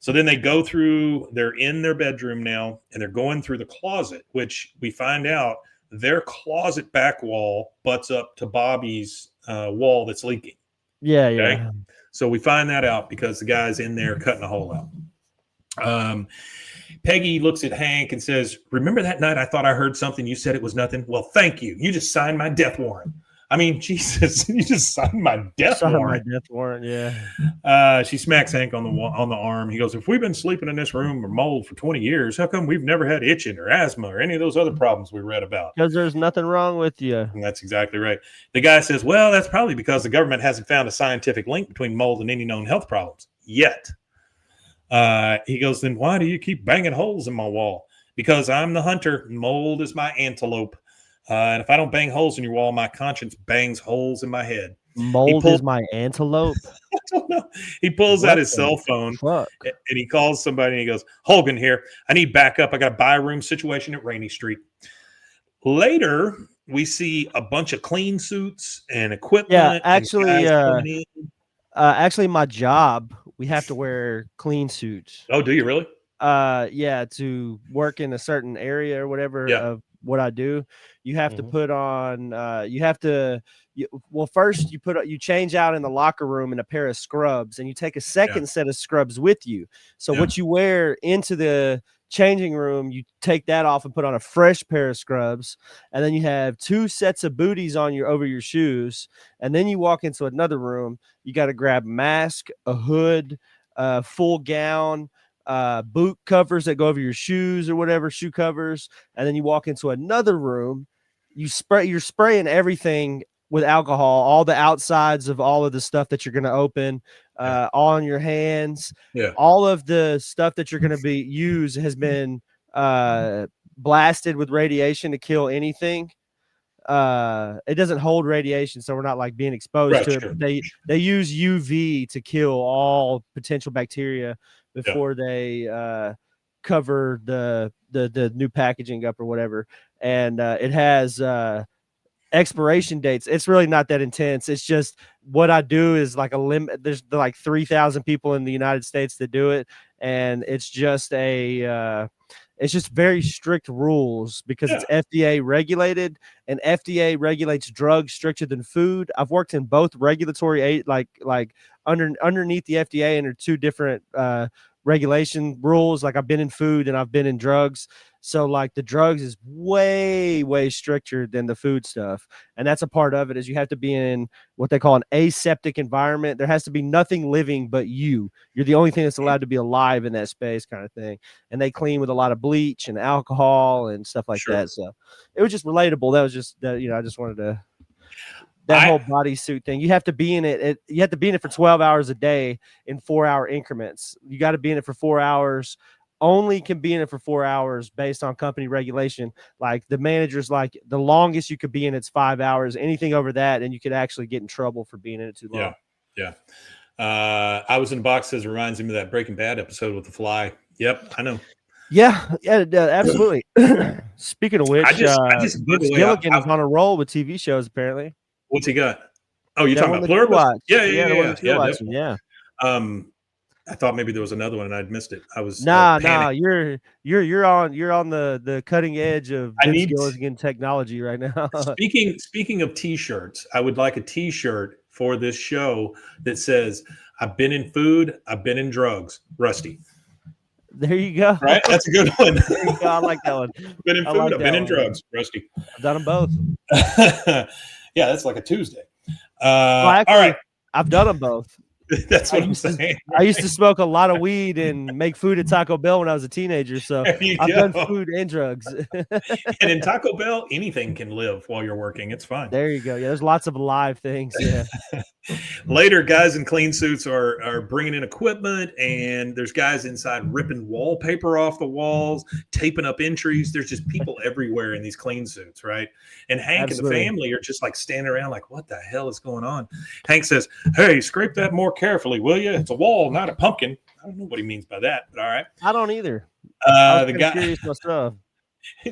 So then they go through, they're in their bedroom now, and they're going through the closet, which we find out their closet back wall butts up to Bobby's wall that's leaking. Yeah, okay? Yeah. So we find that out because the guy's in there cutting a hole out. Peggy looks at Hank and says, remember that night I thought I heard something? You said it was nothing? Well, thank you. You just signed my death warrant. I mean, Jesus, you just signed my death warrant. Yeah. She smacks Hank on the arm. He goes, if we've been sleeping in this room or mold for 20 years, how come we've never had itching or asthma or any of those other problems we read about? Because there's nothing wrong with you. And that's exactly right. The guy says, well, that's probably because the government hasn't found a scientific link between mold and any known health problems yet. He goes, then why do you keep banging holes in my wall? Because I'm the hunter. Mold is my antelope. And if I don't bang holes in your wall, my conscience bangs holes in my head. Mold is my antelope? I don't know. He pulls out his cell phone and he calls somebody and he goes, Hogan here. I need backup. I got a buy room situation at Rainey Street. Later, we see a bunch of clean suits and equipment. Yeah, actually, my job, we have to wear clean suits. Oh, do you really? Yeah, to work in a certain area or whatever of what I do. You have to put on, first you change out in the locker room in a pair of scrubs, and you take a second set of scrubs with you. So what you wear into the changing room, you take that off and put on a fresh pair of scrubs, and then you have 2 sets of booties on over your shoes, and then you walk into another room. You got to grab a mask, a hood, full gown, boot covers that go over your shoes or whatever, shoe covers, and then you walk into another room. You're spraying everything with alcohol, all the outsides of all of the stuff that you're going to open, on your hands. Yeah. All of the stuff that you're going to use has been blasted with radiation to kill anything. It doesn't hold radiation, so we're not like being exposed to it. But they use UV to kill all potential bacteria before they cover the new packaging up or whatever. And it has expiration dates. It's really not that intense. It's just what I do is like a limit. There's like 3,000 people in the United States that do it, and it's just it's just very strict rules because it's FDA regulated, and FDA regulates drugs stricter than food. I've worked in both regulatory like underneath the FDA, and are 2 different regulation rules. Like I've been in food and I've been in drugs. So like the drugs is way, way stricter than the food stuff. And that's a part of it is you have to be in what they call an aseptic environment. There has to be nothing living but you. You're the only thing that's allowed to be alive in that space kind of thing. And they clean with a lot of bleach and alcohol and stuff like Sure. that. So it was just relatable. That was just, I just wanted to, that whole bodysuit thing. You have to be in it. You have to be in it for 12 hours a day in 4-hour increments. You got to be in it for 4 hours. Only can be in it for 4 hours based on company regulation. Like the manager's like the longest you could be in it's 5 hours. Anything over that, and you could actually get in trouble for being in it too long. Yeah. I was in a box says reminds me of that Breaking Bad episode with the fly. Yep, I know. Yeah, absolutely. Speaking of which, I just Gilligan is on a roll with TV shows apparently. What's he got? Oh, you're talking about Pluribus? Yeah. I thought maybe there was another one and I'd missed it. I was nah. You're on the cutting edge of Gilligan technology right now. Speaking of T-shirts, I would like a T-shirt for this show that says "I've been in food, I've been in drugs." Rusty. There you go. Right, that's a good one. There you go. I like that one. Been in food, I've been in drugs. Rusty. I've done them both. Yeah, that's like a Tuesday. All right. I've done them both. That's what I'm saying. I used to smoke a lot of weed and make food at Taco Bell when I was a teenager. So I've done food and drugs. And in Taco Bell, anything can live while you're working. It's fine. There you go. Yeah, there's lots of live things. Yeah. Later, guys in clean suits are bringing in equipment, and there's guys inside ripping wallpaper off the walls, taping up entries. There's just people everywhere in these clean suits, right? And Hank and the family are just like standing around like, what the hell is going on? Hank says, hey, scrape that more carefully, will you? It's a wall, not a pumpkin. I don't know what he means by that, but all right. I don't either. The guy curious myself.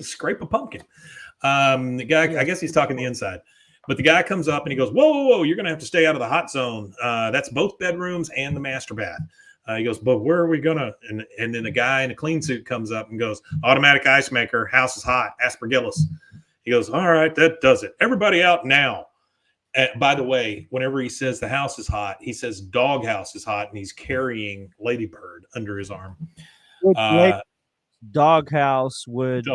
Scrape a pumpkin. The guy, I guess he's talking the inside. But the guy comes up and he goes, whoa, you're going to have to stay out of the hot zone. That's both bedrooms and the master bath. He goes, but where are we going to? And then the guy in a clean suit comes up and goes, automatic ice maker, house is hot, aspergillus. He goes, all right, that does it. Everybody out now. By the way, whenever he says the house is hot, he says dog house is hot, and he's carrying Ladybird under his arm. Dog house would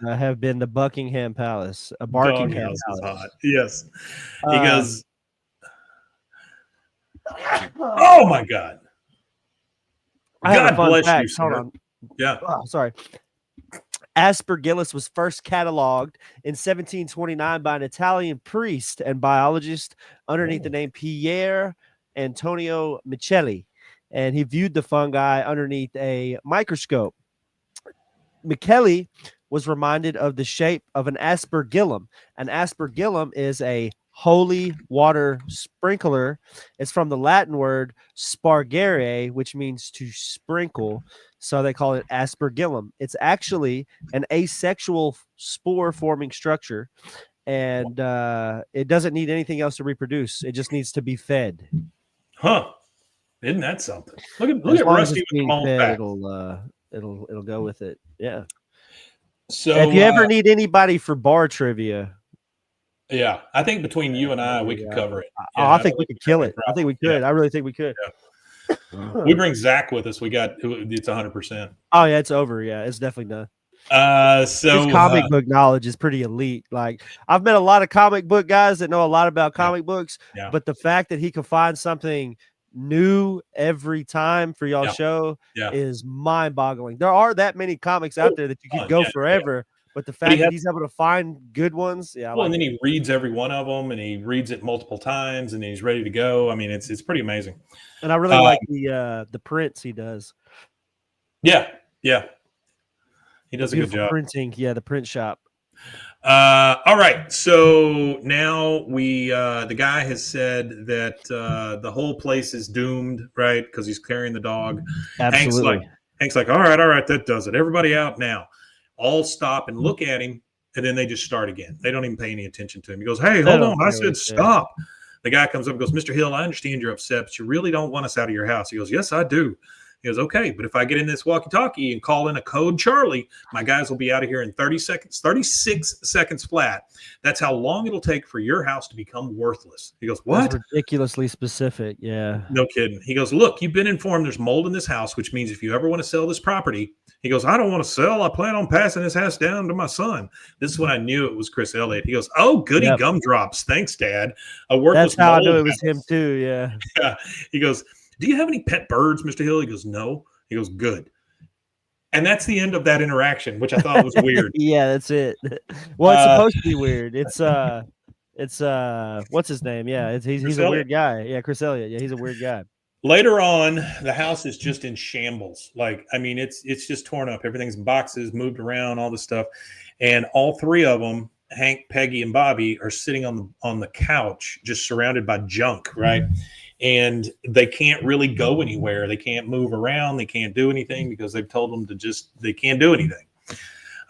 have been the Buckingham Palace, a Barkingham Palace. Is hot. Yes. He goes, oh my God. God bless you, sir. Hold on. Yeah. Oh, sorry. Aspergillus was first cataloged in 1729 by an Italian priest and biologist underneath the name Pier Antonio Micheli, and he viewed the fungi underneath a microscope. Micheli was reminded of the shape of an aspergillum. An aspergillum is a holy water sprinkler. It's from the Latin word spargere, which means to sprinkle. So they call it aspergillum. It's actually an asexual spore-forming structure, and it doesn't need anything else to reproduce. It just needs to be fed. Huh? Isn't that something? Look at Rusty with the fed, it'll go with it. Yeah. So if you ever need anybody for bar trivia, yeah, I think between you and I, we could cover it. Yeah, I think we could kill it. I think we could. Yeah. I really think we could. Yeah. We bring Zach with us. It's 100%. Oh yeah, it's over. Yeah, it's definitely done. So his comic book knowledge is pretty elite. Like I've met a lot of comic book guys that know a lot about comic books, but the fact that he can find something new every time for y'all show is mind-boggling. There are that many comics out there that you could go forever. But the fact that he's able to find good ones, and then he reads every one of them, and he reads it multiple times, and he's ready to go. I mean, it's pretty amazing. And I really like the prints he does. Yeah, he does a good job printing. Yeah, the print shop. All right, so now the guy has said that the whole place is doomed, right? Because he's carrying the dog. Absolutely. Hank's like, all right, that does it. Everybody out now. All stop and look at him, and then they just start again. They don't even pay any attention to him. He goes, hey, hold on. I said stop. The guy comes up and goes, Mr. Hill, I understand you're upset, but you really don't want us out of your house. He goes, yes, I do. He goes, okay, but if I get in this walkie-talkie and call in a code Charlie, my guys will be out of here in 30 seconds, 36 seconds flat. That's how long it'll take for your house to become worthless. He goes, what? That's ridiculously specific. Yeah. No kidding. He goes, look, you've been informed there's mold in this house, which means if you ever want to sell this property, he goes, I don't want to sell. I plan on passing this house down to my son. This is when I knew it was Chris Elliott. He goes, oh, goody gumdrops. Thanks, Dad. A worthless That's how I knew mold it was him too. Yeah. Yeah. He goes, do you have any pet birds, Mr. Hill? He goes, no. He goes, good. And that's the end of that interaction, which I thought was weird. Yeah, that's it. Well, it's supposed to be weird. It's what's his name? Yeah, he's a weird guy. Yeah, Chris Elliott. Yeah, he's a weird guy. Later on, the house is just in shambles. Like, I mean, it's just torn up. Everything's in boxes, moved around, all this stuff. And all three of them, Hank, Peggy, and Bobby, are sitting on the couch, just surrounded by junk, right? And they can't really go anywhere. They can't move around. They can't do anything because they've told them they can't do anything.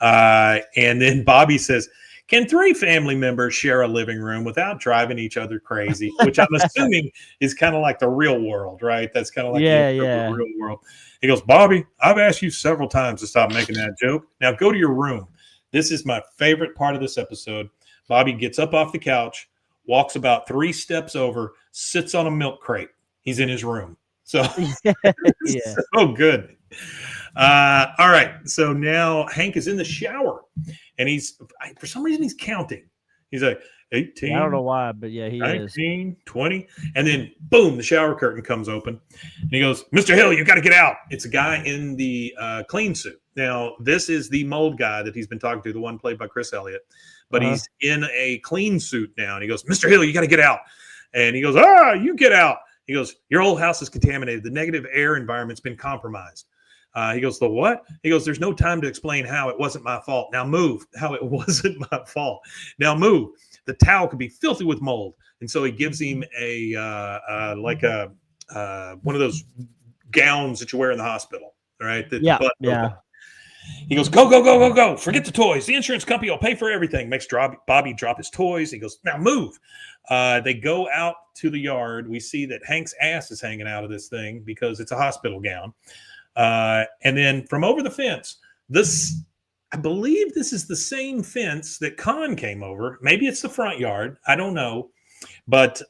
And then Bobby says, can 3 family members share a living room without driving each other crazy? Which I'm assuming is kind of like the real world, right? That's kind of like the real world. He goes, Bobby, I've asked you several times to stop making that joke. Now go to your room. This is my favorite part of this episode. Bobby gets up off the couch, walks about 3 steps over, sits on a milk crate. He's in his room. So, so good. All right. So now Hank is in the shower and for some reason, he's counting. He's like 18. I don't know why, but yeah, he 19, is. 20. And then boom, the shower curtain comes open and he goes, Mr. Hill, you got to get out. It's a guy in the clean suit. Now, this is the mold guy that he's been talking to, the one played by Chris Elliott, but he's in a clean suit now. And he goes, Mr. Hill, you got to get out. And he goes, you get out. He goes, your old house is contaminated. The negative air environment's been compromised. He goes, the what? He goes, there's no time to explain how it wasn't my fault. Now move. How it wasn't my fault. Now move. The towel could be filthy with mold. And so he gives him one of those gowns that you wear in the hospital. All right. He goes, go. Forget the toys. The insurance company will pay for everything. Makes Bobby drop his toys. He goes, now move. They go out to the yard. We see that Hank's ass is hanging out of this thing because it's a hospital gown. And then from over the fence, I believe this is the same fence that Con came over. Maybe it's the front yard. I don't know. But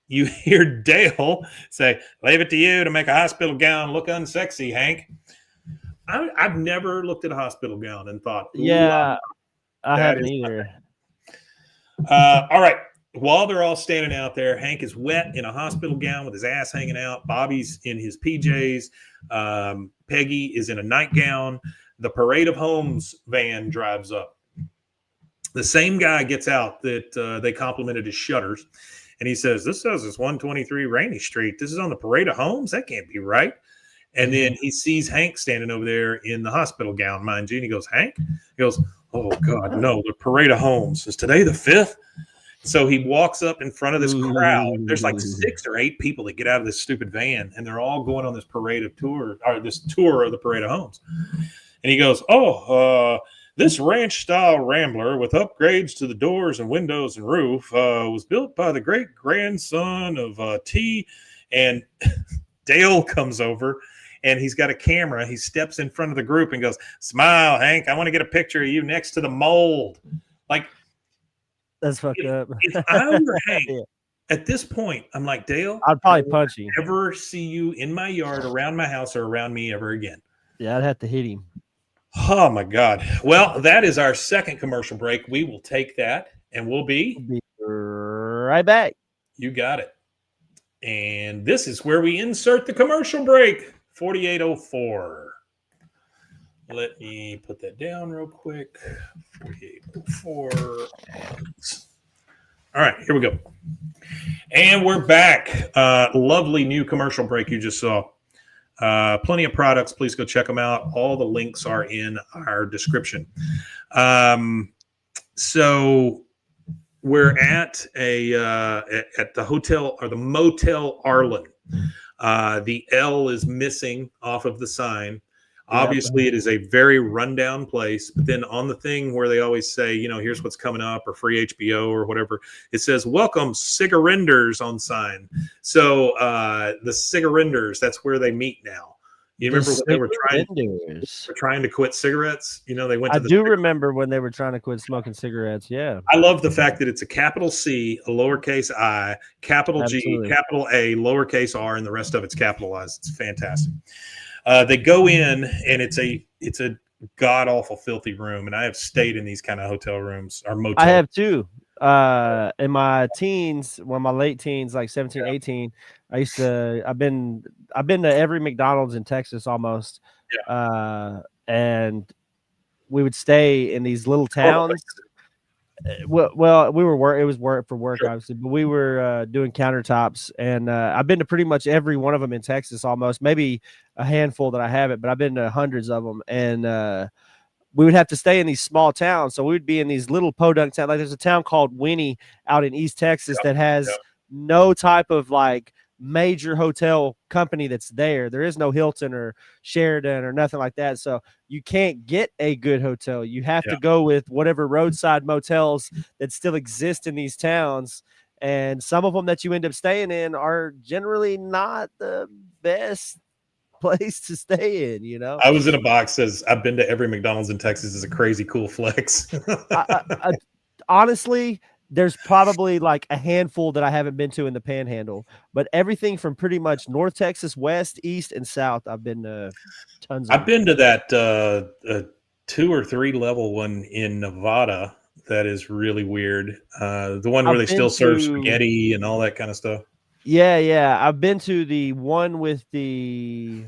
you hear Dale say, leave it to you to make a hospital gown look unsexy, Hank. I've never looked at a hospital gown and thought, I haven't either. All right. While they're all standing out there, Hank is wet in a hospital gown with his ass hanging out. Bobby's in his PJs. Peggy is in a nightgown. The Parade of Homes van drives up. The same guy gets out that they complimented his shutters. And he says, this says it's 123 Rainy Street. This is on the Parade of Homes? That can't be right. And then he sees Hank standing over there in the hospital gown, mind you. And he goes, Hank? He goes, oh, God, no, the Parade of Homes. Is today the 5th? So he walks up in front of this crowd. There's like 6 or 8 people that get out of this stupid van, and they're all going on this this tour of the Parade of Homes. And he goes, this ranch-style Rambler with upgrades to the doors and windows and roof was built by the great-grandson of T. And Dale comes over, and he's got a camera. He steps in front of the group and goes, smile, Hank. I want to get a picture of you next to the mold. Like, that's fucked up. If I were Hank, at this point, I'm like, Dale, I'd probably punch you. Never see you in my yard, around my house, or around me ever again. Yeah, I'd have to hit him. Oh, my God. Well, that is our second commercial break. We will take that, and we'll be right back. You got it. And this is where we insert the commercial break, 4804. Let me put that down real quick. 4804. All right, here we go. And we're back. Lovely new commercial break you just saw. Plenty of products. Please go check them out. All the links are in our description. So we're at at the hotel or the Motel Arlen. The L is missing off of the sign. Yep. Obviously, it is a very rundown place. But then on the thing where they always say, here's what's coming up or free HBO or whatever, it says, welcome cigarenders on sign. So the cigarenders, that's where they meet now. You The remember when they were cigarettes. trying to quit cigarettes? They went I to the do remember when they were trying to quit smoking cigarettes. Yeah, I love the fact that it's a capital C, a lowercase I, capital G, absolutely. capital A, lowercase r, and the rest of it's capitalized. It's fantastic. They go in, and it's a god awful filthy room, and I have stayed in these kind of hotel rooms or motel. I have too. In my teens, my late teens, like 17, 18, I've been to every McDonald's in Texas almost. And we would stay in these little towns. Well, we were it was work for work, Sure. obviously, but we were doing countertops, and I've been to pretty much every one of them in Texas almost, maybe a handful that I haven't, but I've been to hundreds of them. And we would have to stay in these small towns. So we would be in these little podunk towns. Like there's a town called Winnie out in East Texas that has no type of like major hotel company that's there. There is no Hilton or Sheraton or nothing like that. So you can't get a good hotel. You have to go with whatever roadside motels that still exist in these towns. And some of them that you end up staying in are generally not the best place to stay in. I was in a box says I've been to every McDonald's in Texas is a crazy cool flex. Honestly, there's probably like a handful that I haven't been to in the Panhandle, but everything from pretty much North Texas, West, East, and South, I've been to tons of. I've been to that 2 or 3 level one in Nevada. That is really weird. The one where they still serve spaghetti and all that kind of stuff. Yeah. I've been to the one with the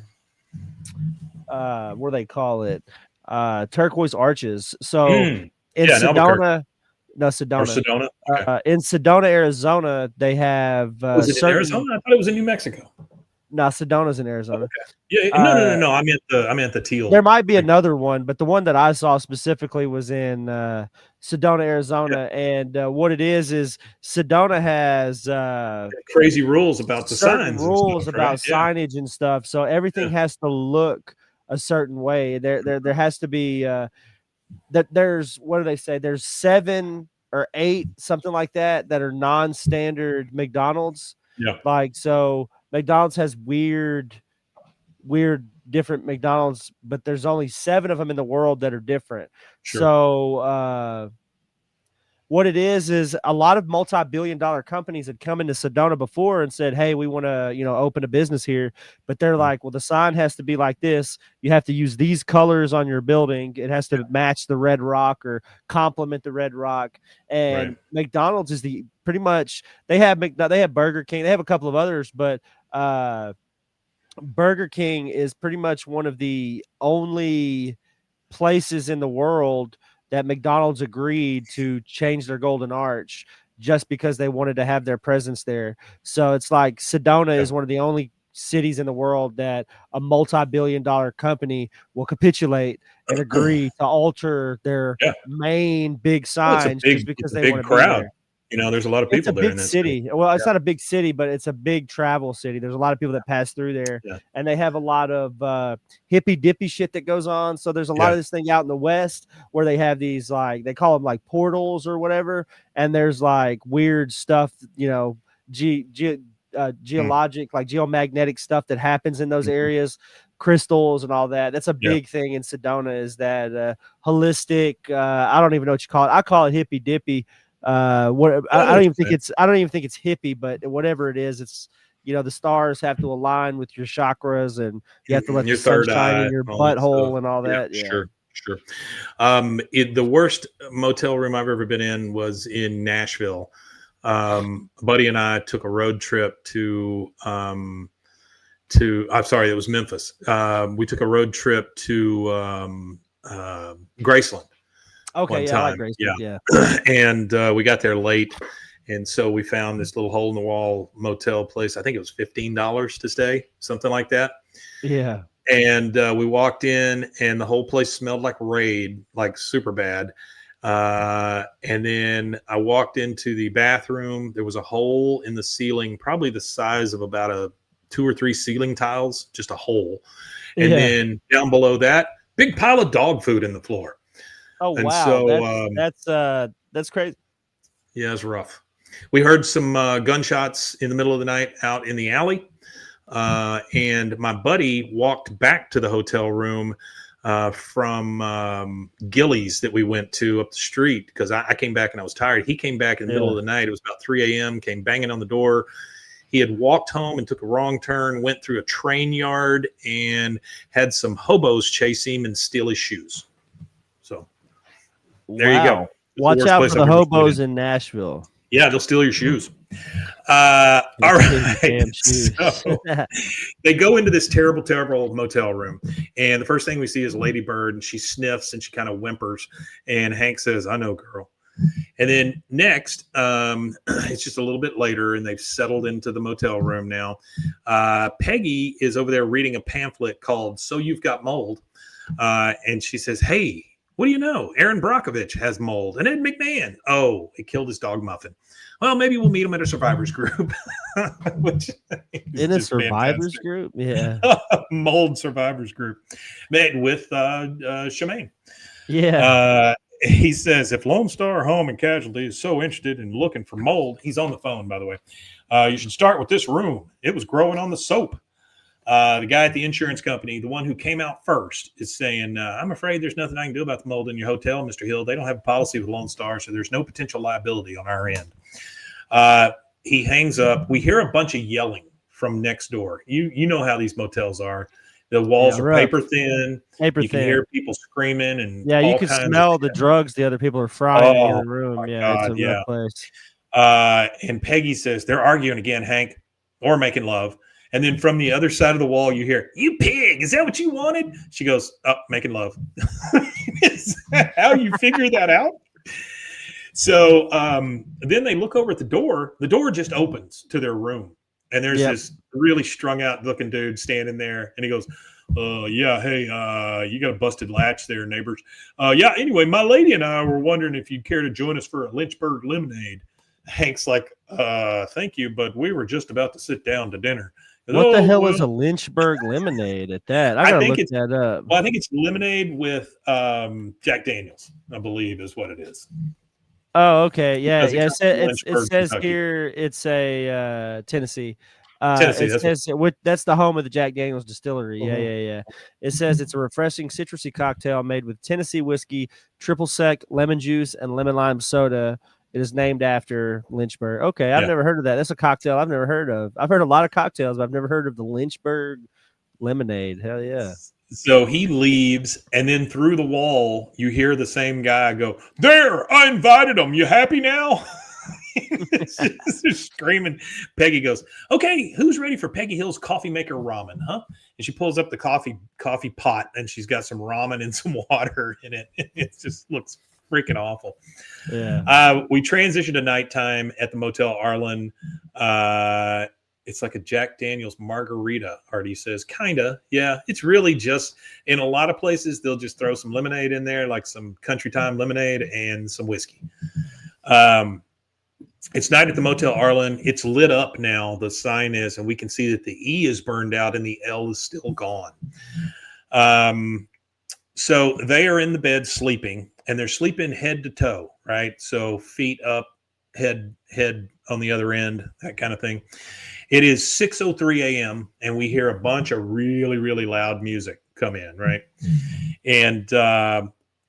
what do they call it? Turquoise arches. So in Sedona. No, Sedona. Sedona? Okay. In Sedona, Arizona, they have was it in Arizona? I thought it was in New Mexico. No, Sedona's in Arizona. Okay. Yeah, no. I meant the teal. There might be another one, but the one that I saw specifically was in Sedona, Arizona. And what it is Sedona has crazy rules about the signs. Rules about signage and stuff. So everything has to look a certain way. There has to be that there's, what do they say? There's 7 or 8, something like that are non-standard McDonald's. Yeah. Like, so McDonald's has weird different McDonald's, but there's only 7 of them in the world that are different. Sure. So what it is a lot of multi-billion-dollar companies had come into Sedona before and said, hey, we want to, open a business here. But they're like, well, the sign has to be like this. You have to use these colors on your building. It has to match the Red Rock or complement the Red Rock. And McDonald's is pretty much, they have Burger King. They have a couple of others, but Burger King is pretty much one of the only places in the world that McDonald's agreed to change their golden arch just because they wanted to have their presence there. So it's like Sedona is one of the only cities in the world that a multi-billion-dollar company will capitulate and agree to alter their main big signs just because they want to be there. There's a lot of people there. It's a big city. Well, it's not a big city, but it's a big travel city. There's a lot of people that pass through there, and they have a lot of hippy dippy shit that goes on. So there's a lot of this thing out in the West where they have these, like, they call them like portals or whatever, and there's like weird stuff, geologic, like geomagnetic stuff that happens in those areas, crystals and all that. That's a big thing in Sedona, is that holistic. I don't even know what you call it. I call it hippy dippy. I don't even think it's hippie, but whatever it is, it's, the stars have to align with your chakras, and you have to let the sun shine in your butthole and all that. Sure. The worst motel room I've ever been in was in Nashville. A buddy and I took a road trip to I'm sorry, it was Memphis. We took a road trip to Graceland. Okay, I like Graceland. And we got there late, and so we found this little hole in the wall motel place. I think it was $15 to stay, something like that. Yeah. And we walked in, and the whole place smelled like Raid, like super bad. And then I walked into the bathroom. There was a hole in the ceiling, probably the size of about a 2 or 3 ceiling tiles, just a hole. And then down below that, big pile of dog food in the floor. Oh And wow, so that's crazy. yeah, it's rough. We heard some gunshots in the middle of the night out in the alley. And my buddy walked back to the hotel room from Gillies that we went to up the street because I came back and I was tired. He came back in the middle of the night. It was about 3 a.m., came banging on the door. He had walked home and took a wrong turn, went through a train yard, and had some hobos chase him and steal his shoes. So there you go. Watch out for the hobos in Nashville. Yeah, they'll steal your shoes. All right. So they go into this terrible, terrible motel room. And the first thing we see is Lady Bird, and she sniffs and she kind of whimpers. And Hank says, I know, girl. And then next, it's just a little bit later, and they've settled into the motel room now. Peggy is over there reading a pamphlet called So You've Got Mold. And she says, hey, what do you know? Aaron Brockovich has mold. And Ed McMahon. Oh, he killed his dog Muffin. Well, maybe we'll meet him at a survivors group. Which in a survivors group? Yeah. Mold survivors group. Met with Shemaine. Yeah. He says, if Lone Star Home and Casualty is so interested in looking for mold, he's on the phone, by the way, you should start with this room. It was growing on the soap. The guy at the insurance company, the one who came out first, is saying, I'm afraid there's nothing I can do about the mold in your hotel, Mr. Hill. They don't have a policy with Lone Star, so there's no potential liability on our end. He hangs up. We hear a bunch of yelling from next door. You know how these motels are. The walls are paper thin. You can hear people screaming, and you can smell the drugs the other people are frying in the other room. Yeah, it's a rough place. And Peggy says they're arguing again, Hank, or making love. And then from the other side of the wall, you hear, you pig, is that what you wanted? She goes, oh, making love. Is that how you figure that out? So then they look over at the door. The door just opens to their room. And there's this really strung out looking dude standing there. And he goes, yeah, hey, you got a busted latch there, neighbors. Yeah, anyway, my lady and I were wondering if you'd care to join us for a Lynchburg lemonade. Hank's like, thank you, but we were just about to sit down to dinner. What the hell is a Lynchburg lemonade at that? I gotta look that up. Well, I think it's lemonade with Jack Daniels, I believe is what it is. Oh, okay. Yeah. It says Kentucky. Here it's a Tennessee. That's the home of the Jack Daniels distillery. Yeah. It says it's a refreshing citrusy cocktail made with Tennessee whiskey, triple sec, lemon juice, and lemon lime soda. It is named after Lynchburg. Okay, I've never heard of that. That's a cocktail I've never heard of. I've heard a lot of cocktails, but I've never heard of the Lynchburg lemonade. Hell yeah. So he leaves, and then through the wall, you hear the same guy go, there, I invited him. You happy now? Just screaming. Peggy goes, okay, who's ready for Peggy Hill's coffee maker ramen, huh? And she pulls up the coffee pot, and she's got some ramen and some water in it. It just looks freaking awful. Yeah. We transition to nighttime at the Motel Arlen. It's like a Jack Daniels margarita, Artie says. Kinda. Yeah. It's really just, in a lot of places, they'll just throw some lemonade in there, like some Country Time lemonade and some whiskey. It's night at the Motel Arlen. It's lit up now. The sign is, and we can see that the E is burned out and the L is still gone. So they are in the bed sleeping, and they're sleeping head to toe, right? So feet up, head on the other end, that kind of thing. It is 6:03 a.m., and we hear a bunch of really, really loud music come in, right? And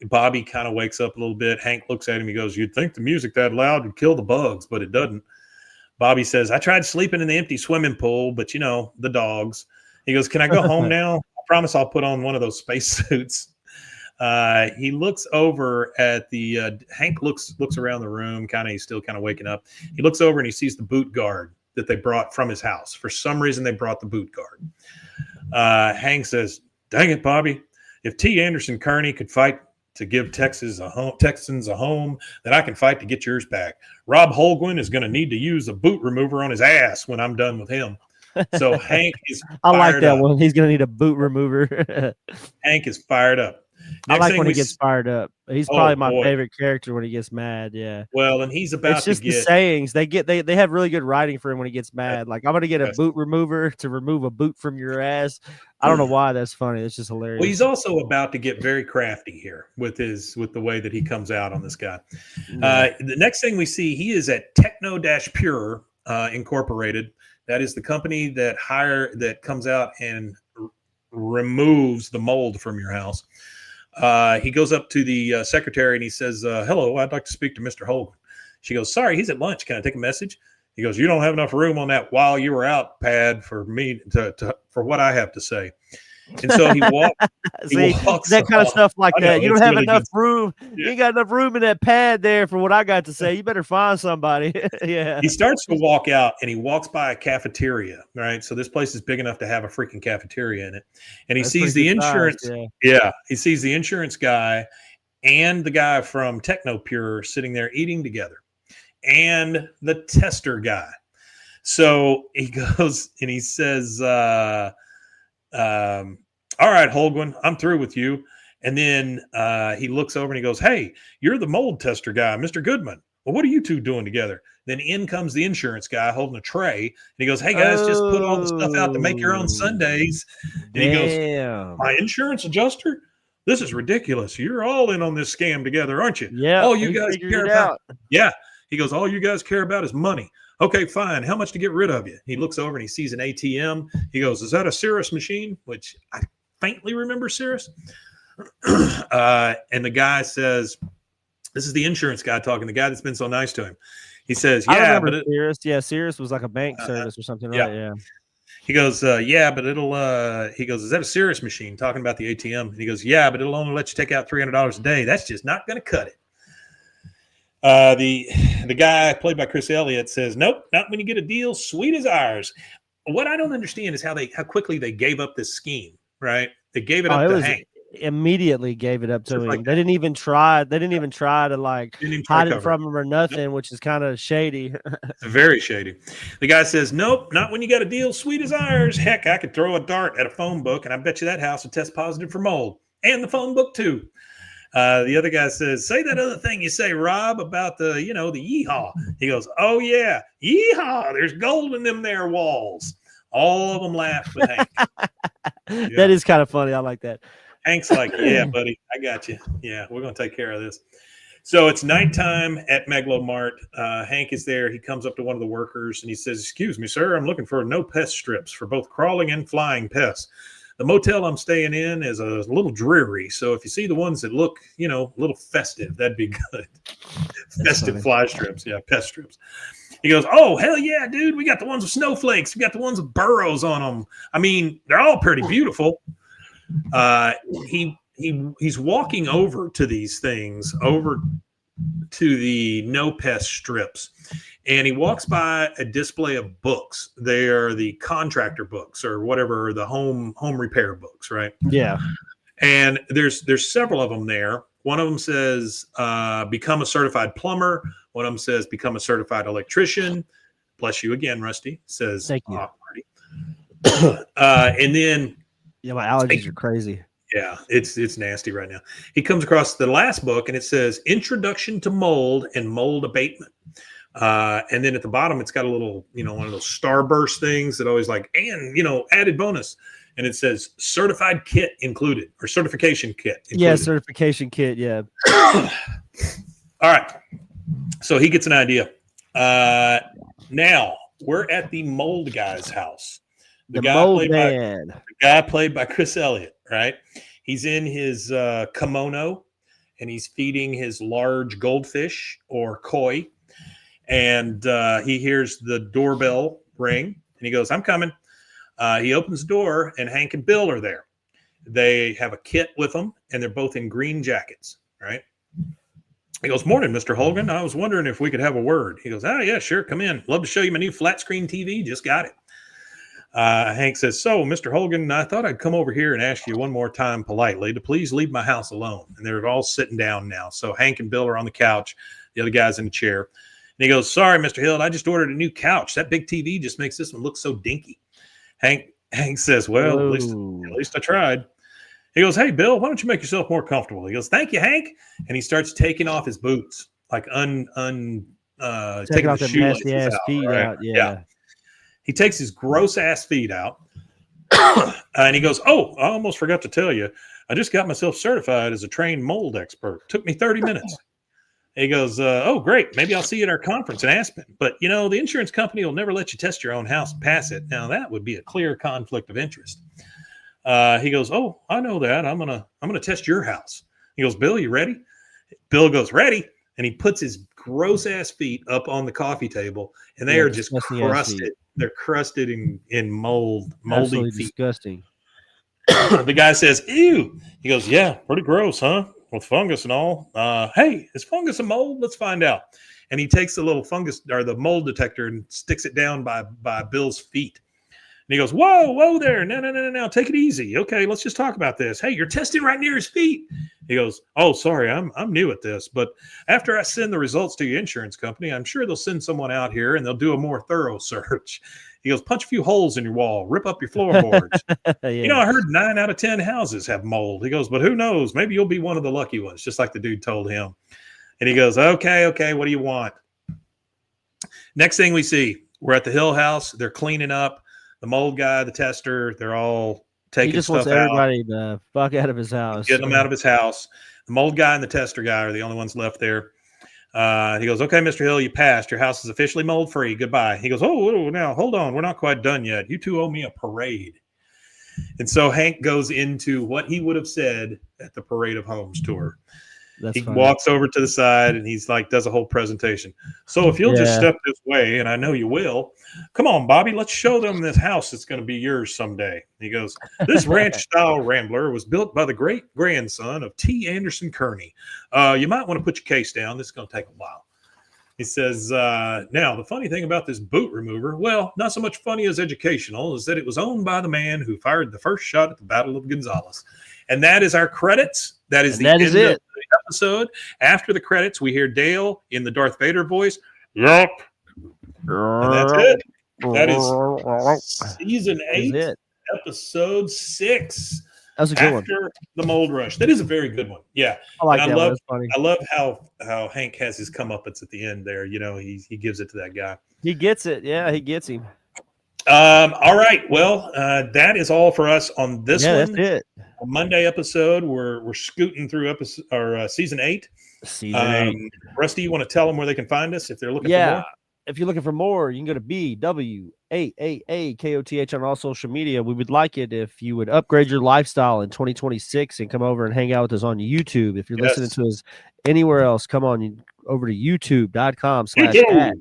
Bobby kind of wakes up a little bit. Hank looks at him. He goes, you'd think the music that loud would kill the bugs, but it doesn't. Bobby says, I tried sleeping in the empty swimming pool, but, the dogs. He goes, can I go home now? I promise I'll put on one of those spacesuits. He looks over at the Hank looks around the room, he's still kind of waking up. He looks over and he sees the boot guard that they brought from his house. For some reason, they brought the boot guard. Hank says, dang it, Bobby, if T. Anderson Kearney could fight to give Texans a home, then I can fight to get yours back. Rob Holguin is going to need to use a boot remover on his ass when I'm done with him. So Hank is I like that one. He's going to need a boot remover. Hank is fired up. I Next like thing when we he gets s- fired up. He's oh probably my boy. favorite character when he gets mad. Yeah. Well, and he's It's about to just the get sayings. They have really good writing for him when he gets yes, mad. Like, I'm gonna get a yes. boot remover to remove a boot from your ass. I don't know why that's funny. It's just Well, he's hilarious. also about to get very crafty here with the way that he comes out on this guy. Yeah. The next thing we see, he is at Techno-Pure Incorporated. That is the company that comes out and removes the mold from your house. He goes up to the secretary and he says, "Hello, I'd like to speak to Mr. Hogan." She goes, "Sorry, he's at lunch. Can I take a message?" He goes, "You don't have enough room on that while you were out pad for me for what I have to say." And so he See, walks that kind of off. stuff like I know that. You don't it's have really enough good. room. Yeah. You ain't got enough room in that pad there for what I got to say. You better find somebody. Yeah. He starts to walk out and he walks by a cafeteria, right? So this place is big enough to have a freaking cafeteria in it. And he That's sees pretty the good size. insurance. Yeah. Yeah. He sees the insurance guy and the guy from Technopure sitting there eating together and the tester guy. So he goes and he says, all right, Holguin, I'm through with you. And then he looks over and he goes, "Hey, you're the mold tester guy, Mr. Goodman. Well, what are you two doing together?" Then in comes the insurance guy holding a tray. And he goes, "Hey, guys, just put all the stuff out to make your own Oh, sundaes." And he goes, damn. "My insurance adjuster? This is ridiculous. You're all in on this scam together, aren't you? Yep. All you He guys figured care it about." out. Yeah. He goes, "All you guys care about is money. Okay, fine. How much to get rid of you?" He looks over and he sees an ATM. He goes, "Is that a Cirrus machine?" Which I faintly remember Cirrus. And the guy says, this is the insurance guy talking, the guy that's been so nice to him. He says, I "Yeah, remember but Cirrus. Yeah, Cirrus was like a bank uh, service or something, yeah." right? Yeah. He goes, "Yeah, but it'll." He goes, "Is that a Cirrus machine?" Talking about the ATM. And he goes, "Yeah, but it'll only let you take out $300 a day. That's just not going to cut it." The guy played by Chris Elliott says, "Nope, not when you get a deal sweet as ours." What I don't understand is how quickly they gave up this scheme. Right? They gave it Oh, up it to was Hank immediately gave it up to just like him. They that. didn't even try. They didn't even try to like Didn't even try to hide it cover it. from him or Nope. nothing, which is kind of shady. Very shady. The guy says, "Nope, not when you got a deal sweet as ours. Heck, I could throw a dart at a phone book, and I bet you that house would test positive for mold, and the phone book too." The other guy says, "Say that other thing you say, Rob, about the yeehaw." He goes, "Oh yeah, yeehaw! There's gold in them there walls." All of them laugh but Hank. That Yeah, is kind of funny. I like that. Hank's like, "Yeah, buddy, I got you. Yeah, we're gonna take care of this." So it's nighttime at Megalomart. Hank is there. He comes up to one of the workers and he says, "Excuse me, sir, I'm looking for no pest strips for both crawling and flying pests. The motel I'm staying in is a little dreary. So if you see the ones that look, a little festive, that'd be good." Festive Funny. fly strips. Yeah, pest strips. He goes, "Oh, hell yeah, dude. We got the ones with snowflakes. We got the ones with burrows on them. I mean, they're all pretty beautiful." Uh, he's walking over to these things, over to the no pest strips, and he walks by a display of books. They are the contractor books or whatever, the home repair books, right? Yeah. And there's several of them there. One of them says become a certified plumber. One of them says become a certified electrician. Bless you again, Rusty. Says Thank you. Marty. And then Yeah, my allergies are crazy. yeah, it's nasty right now. He comes across the last book and it says Introduction to Mold and Mold Abatement. And then at the bottom, it's got a little, one of those starburst things that always like, and, added bonus. And it says certified kit included or certification kit included. Yeah, certification kit. Yeah. All right. So he gets an idea. Now we're at the mold guy's house. The mold man. The guy played by Chris Elliott, right? He's in his kimono and he's feeding his large goldfish or koi. And he hears the doorbell ring and he goes, "I'm coming." He opens the door and Hank and Bill are there. They have a kit with them and they're both in green jackets, right? He goes, "Morning, Mr. Hogan. I was wondering if we could have a word." He goes, "Oh, yeah, sure. Come in. Love to show you my new flat screen TV. Just got it." Hank says, "So, Mr. Hogan, I thought I'd come over here and ask you one more time politely to please leave my house alone." And they're all sitting down now. So Hank and Bill are on the couch. The other guy's in the chair. And he goes, "Sorry, Mr. Hill, I just ordered a new couch. That big TV just makes this one look so dinky." Hank says, "Well, at least I tried." He goes, "Hey, Bill, why don't you make yourself more comfortable?" He goes, "Thank you, Hank." And he starts taking off his boots, like Taking taking off the them nasty shoelaces ass out. feet Right? out. Yeah. Yeah. He takes his gross ass feet out, and he goes, "Oh, I almost forgot to tell you. I just got myself certified as a trained mold expert. Took me 30 minutes." He goes, "Oh, great. Maybe I'll see you at our conference in Aspen. But, the insurance company will never let you test your own house and pass it. Now, that would be a clear conflict of interest." He goes, "Oh, I know that. I'm gonna test your house." He goes, "Bill, you ready?" Bill goes, "Ready." And he puts his gross ass feet up on the coffee table, and they Yeah. are just Disgusting ass feet. crusted. They're crusted in moldy Absolutely feet. disgusting. The guy says, "Ew." He goes, "Yeah, pretty gross, huh? With fungus and all. Hey, is fungus a mold? Let's find out." And he takes the little fungus or the mold detector and sticks it down by Bill's feet. And he goes, "Whoa, whoa there. No. Take it easy. Okay, let's just talk about this. Hey, you're testing right near his feet." He goes, "Oh, sorry, I'm new at this. But after I send the results to your insurance company, I'm sure they'll send someone out here and they'll do a more thorough search." He goes, "Punch a few holes in your wall, rip up your floorboards. Yeah. I heard 9 out of 10 houses have mold." He goes, "But who knows? Maybe you'll be one of the lucky ones," just like the dude told him. And he goes, "Okay, what do you want?" Next thing we see, we're at the Hill House. They're cleaning up. The mold guy, the tester, they're all He taking just wants stuff out, everybody to fuck out of his house. getting them out of his house. The mold guy and the tester guy are the only ones left there. He goes, "Okay, Mr. Hill, you passed. Your house is officially mold free. Goodbye." He goes, "Oh, now hold on. We're not quite done yet. You two owe me a parade." And so Hank goes into what he would have said at the Parade of Homes tour. That's He funny. walks over to the side and he's like, does a whole presentation. "So if you'll just Yeah. step this way, and I know you will, come on, Bobby, let's show them this house that's going to be yours someday." He goes, "This ranch style rambler was built by the great grandson of T. Anderson Kearney. You might want to put your case down. This is going to take a while." He says, "Now, the funny thing about this boot remover, well, not so much funny as educational, is that it was owned by the man who fired the first shot at the Battle of Gonzales." And that is our credits. That is And the that is end of it. the episode. After the credits, we hear Dale in the Darth Vader voice. "Yup." And that's it. That is season That is 8, it. episode 6. That was a good one. After the Mold Rush. That is a very good one. Yeah. I like And that one. That's funny. I love how Hank has his comeuppance at the end there. He gives it to that guy. He gets it. Yeah, he gets him. All right. Well, that is all for us on this Yeah, one. that's it. A Monday episode. We're scooting through season 8. Season 8. Rusty, you want to tell them where they can find us if they're looking for Yeah. more? If you're looking for more, you can go to BWAAKOTH on all social media. We would like it if you would upgrade your lifestyle in 2026 and come over and hang out with us on YouTube. If you're listening to us anywhere else, come on over to youtube.com/@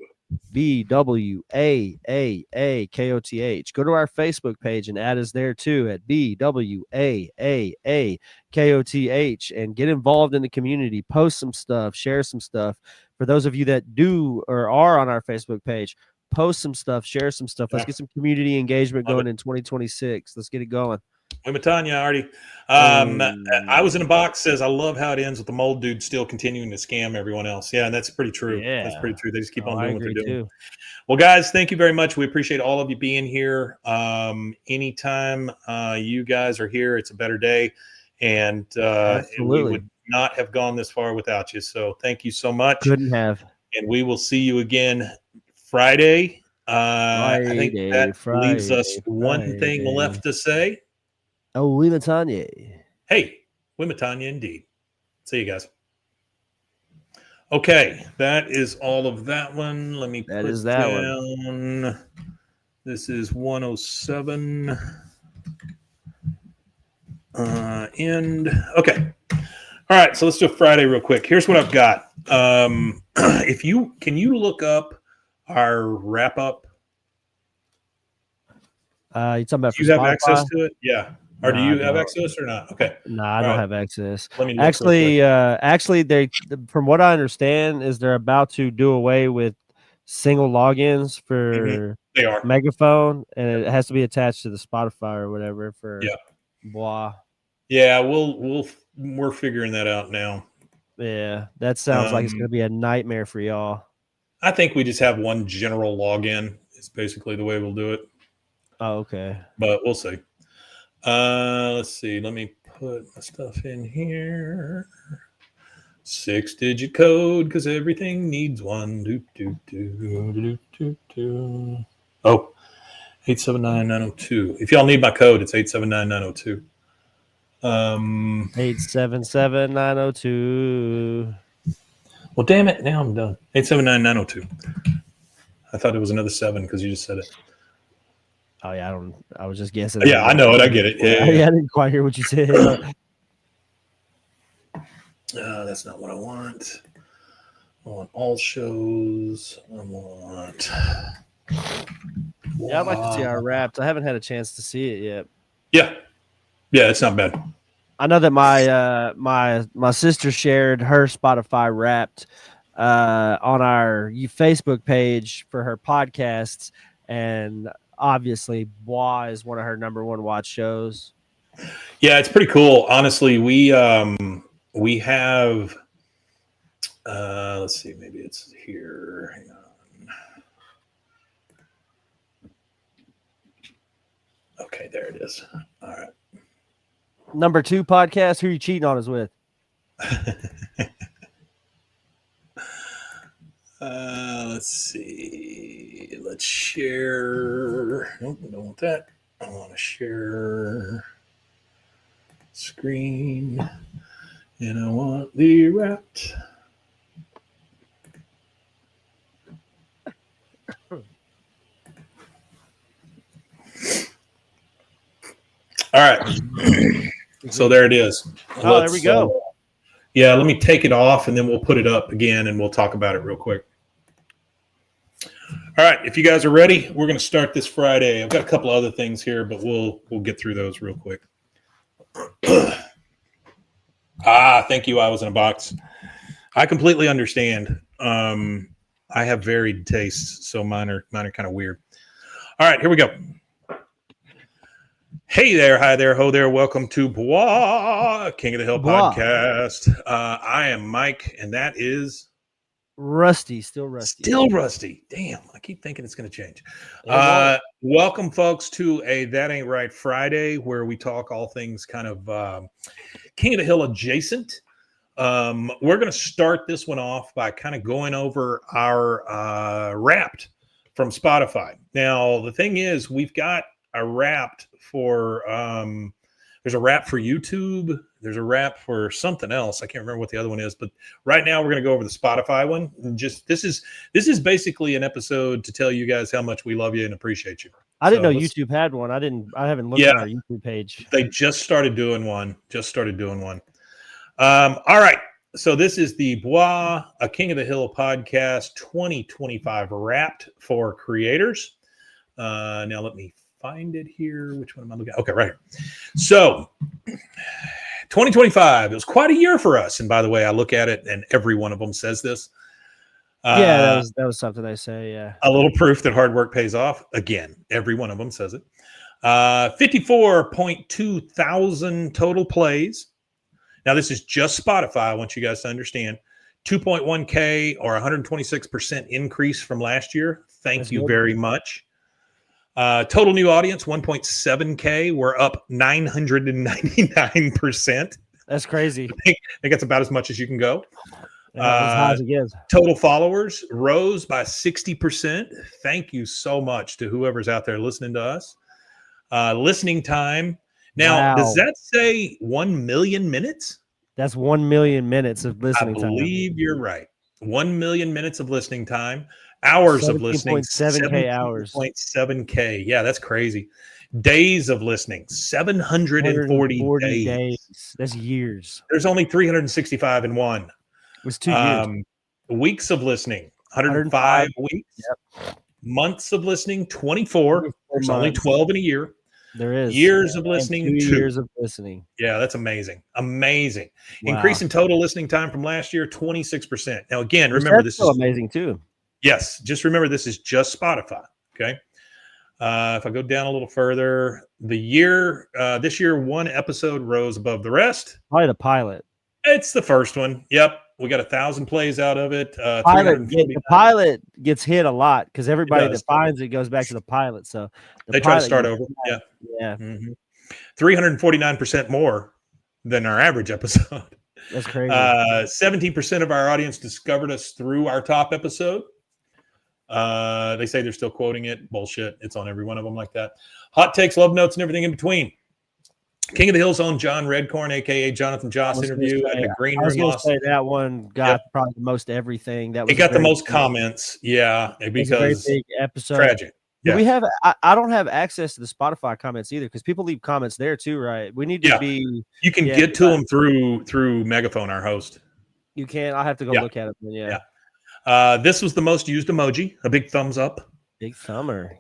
BWAAAKOTH. Go to our Facebook page and add us there too at BWAAAKOTH and get involved in the community. Post some stuff, share some stuff. For those of you that do or are on our Facebook page, post some stuff, share some stuff. Let's get some community engagement going in 2026. Let's get it going. Tanya already. I was in a box says, "I love how it ends with the mold dude still continuing to scam everyone else." Yeah, and that's pretty true. Yeah. That's pretty true. They just keep on doing what they're doing. Too. Well, guys, thank you very much. We appreciate all of you being here. Anytime you guys are here, it's a better day. And we would not have gone this far without you. So thank you so much. Couldn't have. And we will see you again Friday. I think that leaves us one thing left to say. Oh, Wimatanya. Hey, Wimatanya indeed. See you guys. Okay, that is all of that one. Let me put that down. This is 107. End. Okay. All right, so let's do Friday real quick. Here's what I've got. If you can look up our wrap up? You talking about? Do you have access to it? Yeah. Or do you have access or not? Okay. No, I don't have access. Let me actually, they, from what I understand, is they're about to do away with single logins for Megaphone, and it has to be attached to the Spotify or whatever for Bwaaa. Yeah, we're figuring that out now. Yeah, that sounds like it's going to be a nightmare for y'all. I think we just have one general login. It's basically the way we'll do it. Oh, okay. But we'll see. Let's see. Let me put my stuff in here. 6-digit code because everything needs one. Oh, 879-902. If y'all need my code, it's 879-902. 877-902. Well, damn it. Now I'm done. 879-902. I thought it was another 7 because you just said it. Oh, yeah. I was just guessing. Yeah, I know it. I get it. Yeah. I didn't quite hear what you said. That's not what I want. I want all shows. I want. Yeah, I'd like to see our Wrapped. I haven't had a chance to see it yet. Yeah, it's not bad. I know that my sister shared her Spotify Wrapped on our Facebook page for her podcasts, and obviously Bwaaa is one of her number one watch shows. Yeah, it's pretty cool. Honestly, we have. Let's see, maybe it's here. Hang on. Okay, there it is. All right. Number 2 podcast. Who are you cheating on us with? Let's see. Let's share. Nope, I don't want that. I want to share screen, and I want the Wrapped. All right. So there it is. Oh, there we go. Yeah, let me take it off and then we'll put it up again and we'll talk about it real quick. All right, if you guys are ready, we're going to start this Friday. I've got a couple other things here, but we'll get through those real quick. Thank you. I was in a box. I completely understand. I have varied tastes, so mine are kind of weird. All right, here we go. Hey there, hi there, ho there. Welcome to Bwaaa, King of the Hill Bwaaa. podcast. I am Mike, and that is Rusty, still Rusty. Still Rusty. Damn, I keep thinking it's going to change. Welcome, folks, to a That Ain't Right Friday, where we talk all things kind of King of the Hill adjacent. We're going to start this one off by kind of going over our Wrapped from Spotify. Now, the thing is, we've got a Wrapped for there's a Wrap for YouTube, there's a Wrap for something else. I can't remember what the other one is, but right now we're going to go over the Spotify one. And just this is basically an episode to tell you guys how much we love you and appreciate you. I didn't know YouTube had one. I haven't looked at our YouTube page. They just started doing one. All right. So this is the Bwaaa, a King of the Hill podcast 2025 Wrapped for creators. Now let me find it here. Which one am I looking at? Okay, right here. So 2025, it was quite a year for us. And by the way, I look at it and every one of them says this. Yeah, that was something they say. Yeah. A little proof that hard work pays off. Again, every one of them says it. 54.2 thousand total plays. Now, this is just Spotify. I want you guys to understand. 2.1K or 126% increase from last year. Thank you very much. Total new audience, 1.7K. We're up 999%. That's crazy. I think that's about as much as you can go. As high as it gets. Total followers rose by 60%. Thank you so much to whoever's out there listening to us. Listening time. Now, does that say 1 million minutes? That's 1 million minutes of listening time. I believe you're right. 1 million minutes of listening time. Hours of listening. 17.7K hours. 7.7K. Yeah, that's crazy. Days of listening. 740 days. That's years. There's only 365 in one. It was 2 years. Weeks of listening. 105 weeks. Yep. Months of listening. 24. There's only 12 in a year. There is. Years of listening. 2 years of listening. Yeah, that's amazing. Amazing. Wow. Increase in total listening time from last year, 26%. Now, again, remember this is amazing too. Yes, just remember this is just Spotify. Okay. If I go down a little further, this year, one episode rose above the rest. Probably the pilot. It's the first one. Yep. We got 1,000 plays out of it. The pilot gets hit a lot because everybody that finds it goes back to the pilot. So they try to start over. Yeah. Yeah. 349% more than our average episode. That's crazy. 17% of our audience discovered us through our top episode. They say they're still quoting it. Bullshit. It's on every one of them like that. Hot takes, love notes, and everything in between. King of the Hill's own John Redcorn, a.k.a. Jonathan Joss interview at the Green Room. I was going to say that one got probably the most everything. That was it got the most comments. Yeah, because a very big episode. Tragic. Yeah. We have. I don't have access to the Spotify comments either because people leave comments there too, right? We need to be. You can get to them through Megaphone, our host. You can. I'll have to go look at it. Then, this was the most used emoji. A big thumbs up. Big thumber.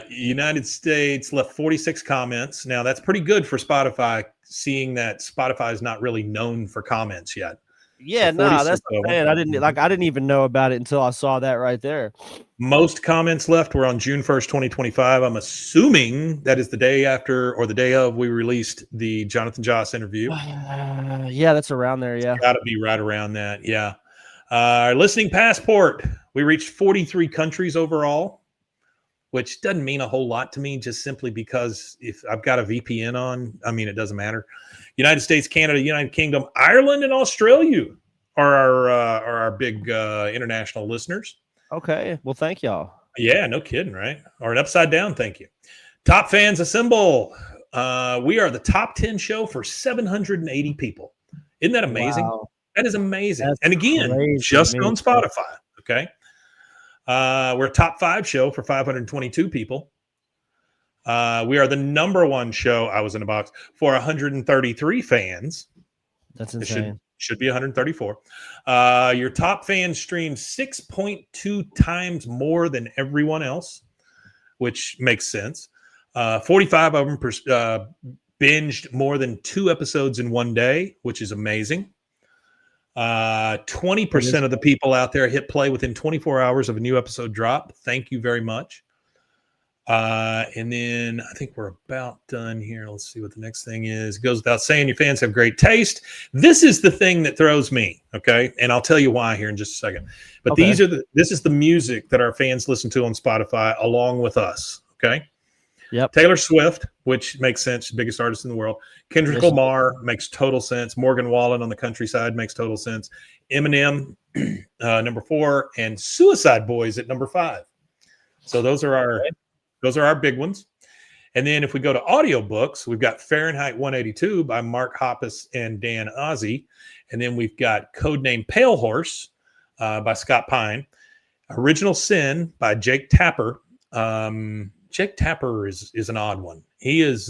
United States left 46 comments. Now that's pretty good for Spotify, seeing that Spotify is not really known for comments yet. Yeah, so no, that's bad. I didn't even know about it until I saw that right there. Most comments left were on June 1st, 2025. I'm assuming that is the day after or the day of we released the Jonathan Joss interview. Yeah, that's around there. Yeah, got to be right around that. Yeah. Our listening passport. We reached 43 countries overall, which doesn't mean a whole lot to me, just simply because if I've got a VPN on, I mean, it doesn't matter. United States, Canada, United Kingdom, Ireland, and Australia are our big international listeners. Okay. Well, thank y'all. Yeah, no kidding, right? Or an upside down thank you. Top fans assemble. We are the top 10 show for 780 people. Isn't that amazing? Wow. That is amazing. That's and again, just on Spotify. Okay. We're a top 5 show for 522 people. We are the number 1 show. I was in a box for 133 fans. That's insane. Should be 134. Your top fan streamed 6.2 times more than everyone else, which makes sense. 45 of them binged more than 2 episodes in one day, which is amazing. 20% of the people out there hit play within 24 hours of a new episode drop. Thank you very much. And then I think we're about done here. Let's see what the next thing is. It goes without saying your fans have great taste. This is the thing that throws me. Okay. And I'll tell you why here in just a second. But this is the music that our fans listen to on Spotify along with us. Okay. Yep. Taylor Swift, which makes sense, biggest artist in the world. Kendrick Lamar makes total sense. Morgan Wallen on the countryside makes total sense. Eminem, number 4, and Suicide Boys at number 5. So those are our big ones. And then if we go to audiobooks, we've got Fahrenheit 182 by Mark Hoppus and Dan Ozzie. And then we've got Codename Pale Horse by Scott Pine. Original Sin by Jake Tapper. Jake Tapper is an odd one. He is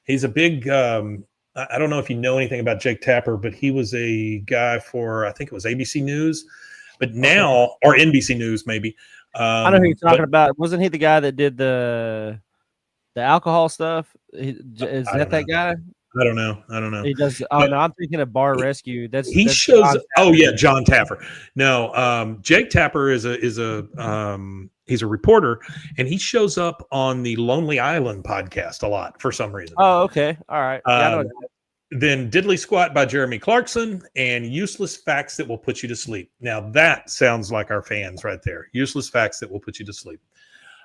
he's a big I don't know if you know anything about Jake Tapper, but he was a guy for I think it was ABC News, but now or NBC News maybe. I know who you're talking about. Wasn't he the guy that did the alcohol stuff? Is that guy? I don't know. He does. Oh no, I'm thinking of Bar Rescue. That's shows. John Tapper. No, Jake Tapper is a he's a reporter, and he shows up on the Lonely Island podcast a lot for some reason. Oh, okay, all right. Then Diddly Squat by Jeremy Clarkson and Useless Facts That Will Put You to Sleep. Now that sounds like our fans right there. Useless Facts That Will Put You to Sleep.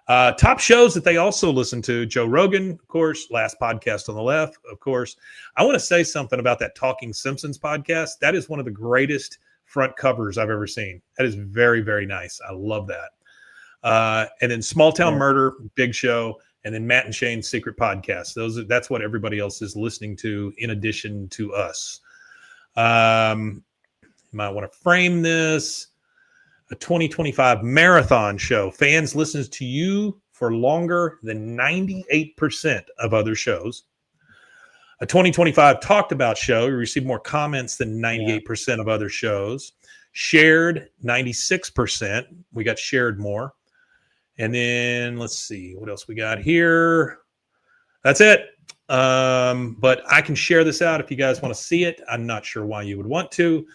Top shows that they also listen to: Joe Rogan, of course, Last Podcast on the Left, of course. I want to say something about that Talking Simpsons podcast. That is one of the greatest front covers I've ever seen. That is very, very nice. I love that. And then Small Town Murder, big show, and then Matt and Shane's Secret Podcast. That's what everybody else is listening to in addition to us. You might want to frame this. A 2025 marathon show. Fans listens to you for longer than 98% of other shows. A 2025 talked about show. You received more comments than 98% of other shows. Shared 96%. We got shared more. And then let's see what else we got here. That's it. But I can share this out if you guys want to see it. I'm not sure why you would want to.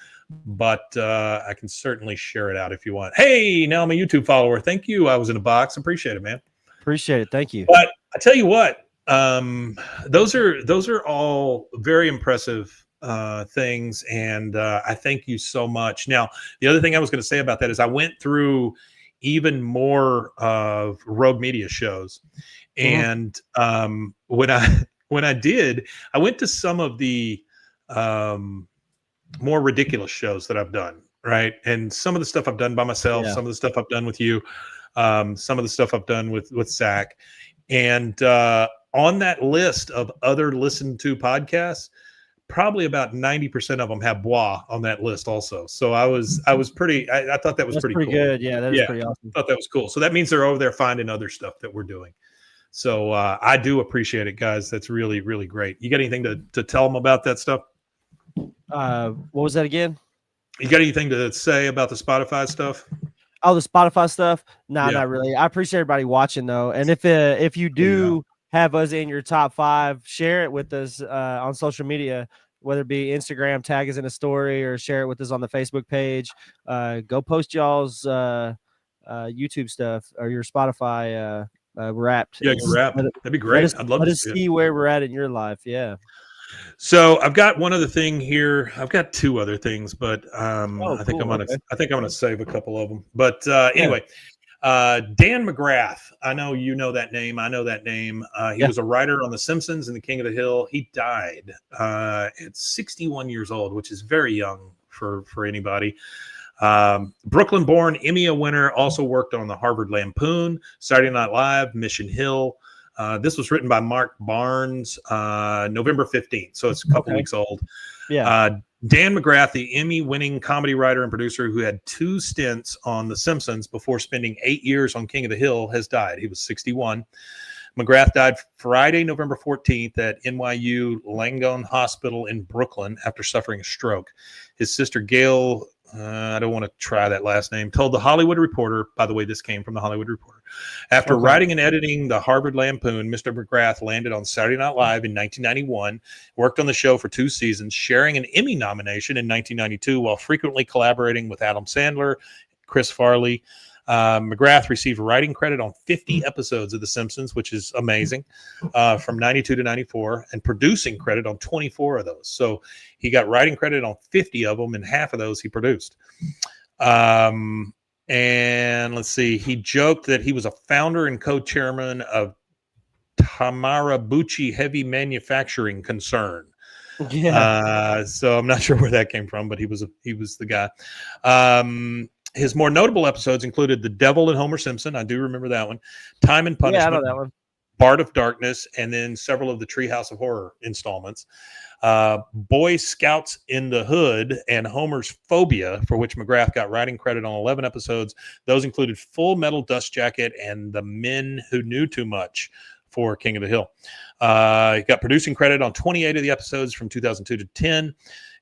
But I can certainly share it out if you want. Hey, now I'm a YouTube follower. Thank you. I was in a box. Appreciate it, man. Appreciate it. Thank you. But I tell you what, those are all very impressive things, and I thank you so much. Now, the other thing I was going to say about that is I went through even more of Rogue Media shows, and when when I did, I went to some of the more ridiculous shows that I've done, right? And some of the stuff I've done by myself, Yeah. some of the stuff I've done with you, some of the stuff I've done with Zach. And on that list of other listened to podcasts, probably about 90% of them have Bwaaa on that list also. So I was pretty, I thought that was That's pretty pretty cool. good. Yeah, that is pretty awesome. I thought that was cool. So that means they're over there finding other stuff that we're doing. So I do appreciate it, guys. That's really, really great. You got anything to tell them about that stuff? What was that again? You got anything to say about the Spotify stuff? Oh, the Spotify stuff? Nah, Yeah. not really. I appreciate everybody watching though. And if you do have us in your top 5, share it with us on social media, whether it be Instagram, tag us in a story, or share it with us on the Facebook page. Go post y'all's YouTube stuff or your Spotify Wrapped. Yeah, Wrapped. That'd be great. I'd love to see where we're at in your life. Yeah. So I've got one other thing here. I've got 2 other things, but I think I'm gonna save a couple of them. But anyway, Dan McGrath. I know you know that name. I know that name. He was a writer on The Simpsons and The King of the Hill. He died at 61 years old, which is very young for anybody. Brooklyn-born Emmy winner, also worked on the Harvard Lampoon, Saturday Night Live, Mission Hill. This was written by Mark Barnes, November 15th, so it's a couple weeks old. Yeah. Dan McGrath, the Emmy-winning comedy writer and producer who had 2 stints on The Simpsons before spending 8 years on King of the Hill, has died. He was 61. McGrath died Friday, November 14th at NYU Langone Hospital in Brooklyn after suffering a stroke. His sister Gail, I don't want to try that last name, told The Hollywood Reporter, by the way, this came from The Hollywood Reporter, after writing and editing the Harvard Lampoon, Mr. McGrath landed on Saturday Night Live in 1991, worked on the show for 2 seasons, sharing an Emmy nomination in 1992 while frequently collaborating with Adam Sandler, Chris Farley. McGrath received writing credit on 50 episodes of The Simpsons, which is amazing, from 92 to 94, and producing credit on 24 of those. So he got writing credit on 50 of them, and half of those he produced. And let's see, he joked that he was a founder and co-chairman of Tamarabuchi Heavy Manufacturing Concern. Yeah. So I'm not sure where that came from, but he was the guy. His more notable episodes included The Devil and Homer Simpson. I do remember that one. Time and Punishment. Yeah, I know that one. Bart of Darkness, and then several of the Treehouse of Horror installments. Boy Scouts in the Hood and Homer's Phobia, for which McGrath got writing credit on 11 episodes. Those included Full Metal Dust Jacket and The Men Who Knew Too Much for King of the Hill. He got producing credit on 28 of the episodes from 2002 to 10.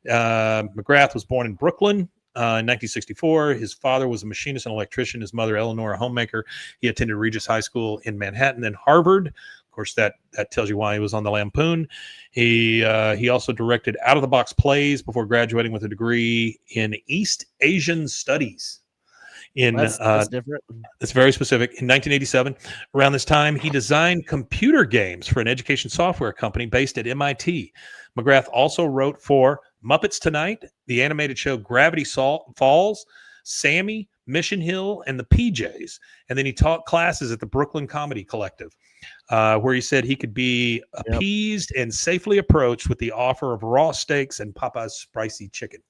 McGrath was born in Brooklyn. In 1964, his father was a machinist and electrician. His mother, Eleanor, a homemaker. He attended Regis High School in Manhattan, then Harvard. Of course, that tells you why he was on the Lampoon. He also directed out-of-the-box plays before graduating with a degree in East Asian Studies. That's different. It's very specific. In 1987, around this time, he designed computer games for an education software company based at MIT. McGrath also wrote for Muppets Tonight, the animated show Gravity Falls, Sammy, Mission Hill, and the PJs. And then he taught classes at the Brooklyn Comedy Collective, where he said he could be appeased and safely approached with the offer of raw steaks and Popeye's spicy chicken.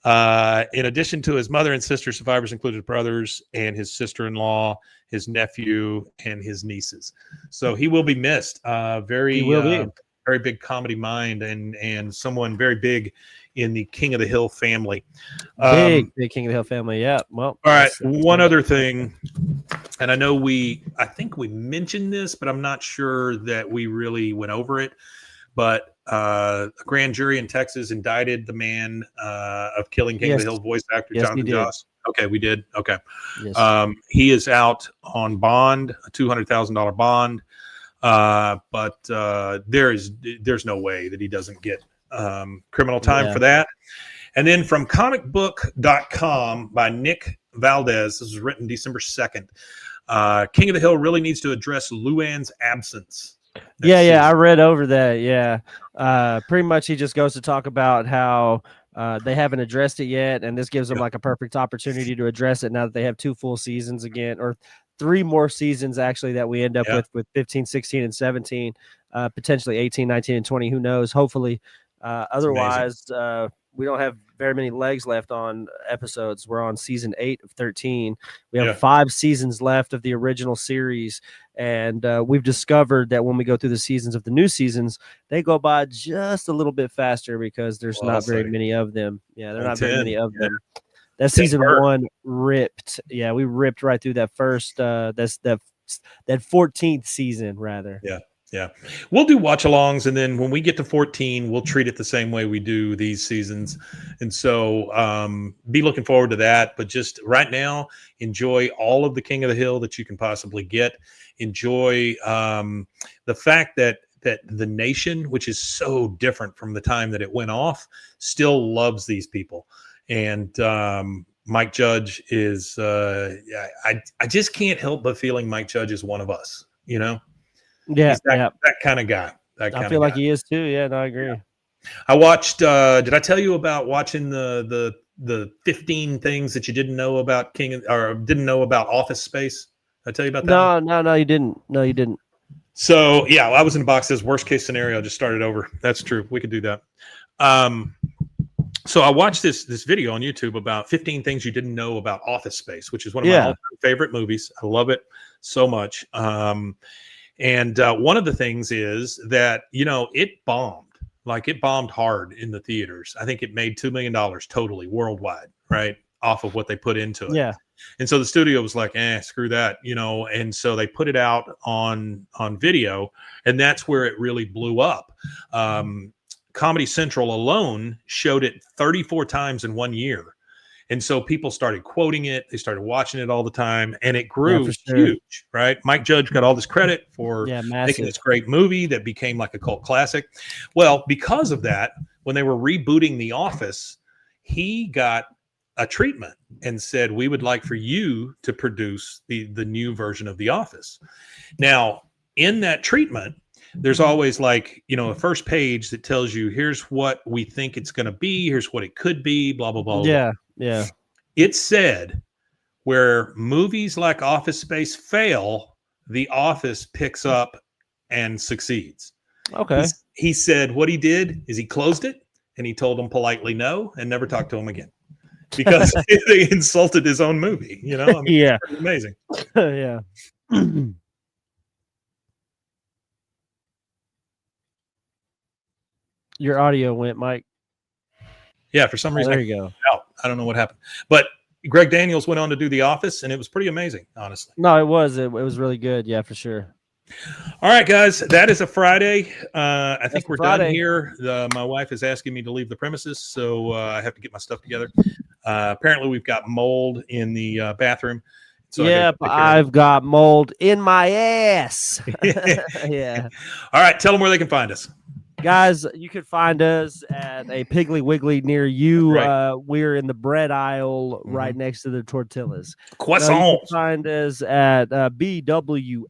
In addition to his mother and sister, survivors included brothers and his sister-in-law, his nephew, and his nieces. So he will be missed. Very big comedy mind and someone very big in the King of the Hill family. Big King of the Hill family. Yeah. Well, all right. One other thing, and I think we mentioned this, but I'm not sure that we really went over it. But a grand jury in Texas indicted the man of killing King of the Hill voice actor Jonathan Joss. Okay, we did. Okay. Yes. He is out on bond, a $200,000 bond. But there's no way that he doesn't get criminal time for that. And then from comicbook.com by Nick Valdez, this was written December 2nd. King of the Hill really needs to address Luann's absence. Yeah, I read over that. Yeah. Pretty much he just goes to talk about how they haven't addressed it yet, and this gives them like a perfect opportunity to address it now that they have 2 full seasons again, or 3 more seasons actually that we end up Yeah. with 15, 16, and 17, potentially 18, 19, and 20. Who knows? Hopefully, otherwise, we don't have very many legs left on episodes. We're on season 8 of 13. We have 5 seasons left of the original series, and we've discovered that when we go through the seasons of the new seasons, they go by just a little bit faster because there's not very many of them. Yeah, there are not very many of them. That season 1 ripped. Yeah, we ripped right through that first. That 14th season, rather. Yeah. We'll do watch-alongs, and then when we get to 14, we'll treat it the same way we do these seasons. And so be looking forward to that. But just right now, enjoy all of the King of the Hill that you can possibly get. Enjoy the fact that the nation, which is so different from the time that it went off, still loves these people. And Mike Judge is I just can't help but feeling Mike Judge is one of us, you know? Yeah, he's that kind of guy. I feel like he is too. Yeah, no, I agree. Yeah. I watched. Did I tell you about watching the 15 things that you didn't know about didn't know about Office Space? Did I tell you about that? No, you didn't. No, you didn't. So yeah, I was in the box. Says worst case scenario. Just started over. That's true. We could do that. So I watched this video on YouTube about 15 things you didn't know about Office Space, which is one of my all-time favorite movies. I love it so much. And one of the things is that, it bombed. Like, it bombed hard in the theaters. I think it made $2 million totally worldwide, right, off of what they put into it. Yeah. And so the studio was like, screw that, and so they put it out on video, and that's where it really blew up. Comedy Central alone showed it 34 times in 1 year. And so people started quoting it. They started watching it all the time, and it grew huge, right? Mike Judge got all this credit for making this great movie that became like a cult classic. Well, because of that, when they were rebooting The Office, he got a treatment and said, we would like for you to produce the new version of The Office. Now, in that treatment, there's always like, a first page that tells you, here's what we think it's going to be. Here's what it could be, blah, blah, blah. Yeah. Yeah. It said where movies like Office Space fail, The Office picks up and succeeds. Okay. He said what he did is he closed it and he told them politely no and never talked to them again because they insulted his own movie. Yeah. It's amazing. Yeah. Your audio went, Mike. Yeah, for some reason. There you go. I don't know what happened. But Greg Daniels went on to do The Office, and it was pretty amazing, honestly. No, it was. It was really good. Yeah, for sure. All right, guys. That is a Friday. I think we're done here. My wife is asking me to leave the premises, so I have to get my stuff together. Apparently, we've got mold in the bathroom. So I've got mold in my ass. Yeah. All right. Tell them where they can find us. Guys, you can find us at a Piggly Wiggly near you. Right. We're in the bread aisle right next to the tortillas. Croissants. You can find us at BWAAAKOTH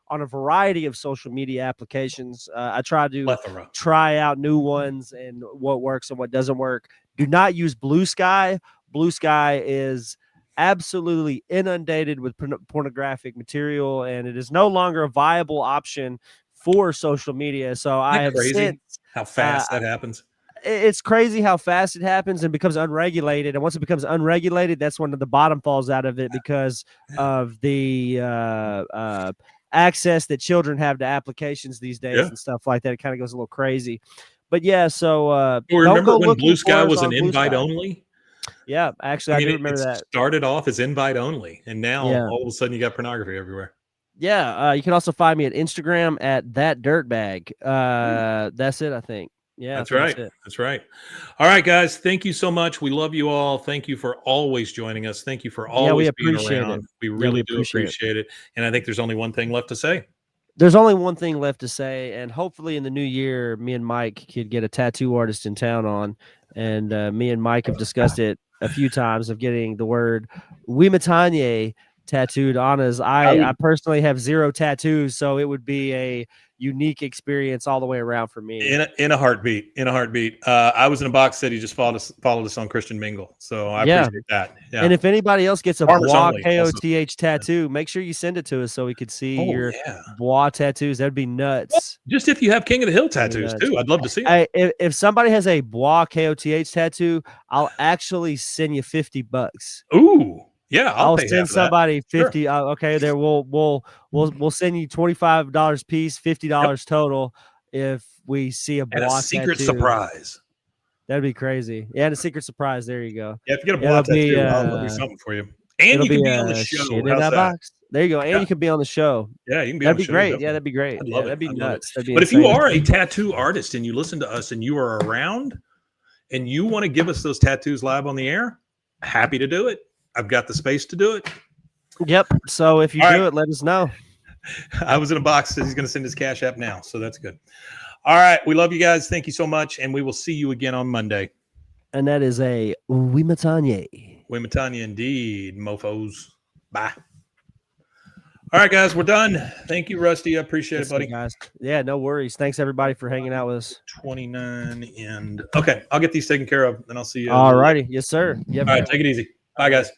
on a variety of social media applications. I try to try out new ones and what works and what doesn't work. Do not use Blue Sky. Blue Sky is absolutely inundated with pornographic material, and it is no longer a viable option for social media. So I have crazy how fast that happens. It's crazy how fast it happens and becomes unregulated. And once it becomes unregulated, that's when the bottom falls out of it because of the access that children have to applications these days and stuff like that. It kind of goes a little crazy. But yeah, so remember when Blue Sky was an invite only? Yeah, actually, I do remember that. Started off as invite only, and now all of a sudden you got pornography everywhere. Yeah, you can also find me at Instagram at that dirtbag. That's it, I think. Yeah, that's right. That's right. All right, guys. Thank you so much. We love you all. Thank you for always joining us. Thank you for always being around. We really do appreciate it. And I think there's only one thing left to say. There's only one thing left to say, and hopefully in the new year, me and Mike could get a tattoo artist in town on, and me and Mike have discussed it a few times of getting the word Wimatanye tattooed on us. I personally have 0 tattoos, so it would be a unique experience all the way around for me. In a heartbeat. I was in a box that he just followed us on Christian Mingle, so I appreciate that. Yeah. And if anybody else gets a Farmers Bwaaa only also. KOTH tattoo, make sure you send it to us so we could see your yeah. Bwaaa tattoos. That'd be nuts. Just if you have King of the Hill tattoos too, I'd love to see them. Hey, if somebody has a Bwaaa KOTH tattoo, I'll actually send you $50. Ooh, yeah, I'll pay send somebody 50. Sure. Okay, there we'll send you $25 piece, $50 total if we see a And a Bwaaa secret tattoo. surprise. That'd be crazy. Yeah, and a secret surprise. There you go. Yeah, if you get a Bwaaa tattoo, I'll do something for you. And you can be on the show. Shit in How's that that? box. There you go. And you can be on the show. Yeah, you can be That'd on the be show. great. Definitely. Yeah, that'd be great. I'd love that'd be nuts. That'd be but insane. if you are a tattoo artist and you listen to us and you are around and you want to give us those tattoos live on the air, happy to do it. I've got the space to do it. Yep. So if you do it, let us know. I was in a box that he's going to send his Cash App now, so that's good. All right, we love you guys. Thank you so much, and we will see you again on Monday. And that is a Wimatanye. Wimatanye indeed, mofos. Bye. All right, guys, we're done. Thank you, Rusty. I appreciate it, buddy. Guys. Yeah, no worries. Thanks, everybody, for hanging out with us. 29 and okay, I'll get these taken care of, and I'll see you. All righty. Yes, sir. All right, take it easy. Bye, guys.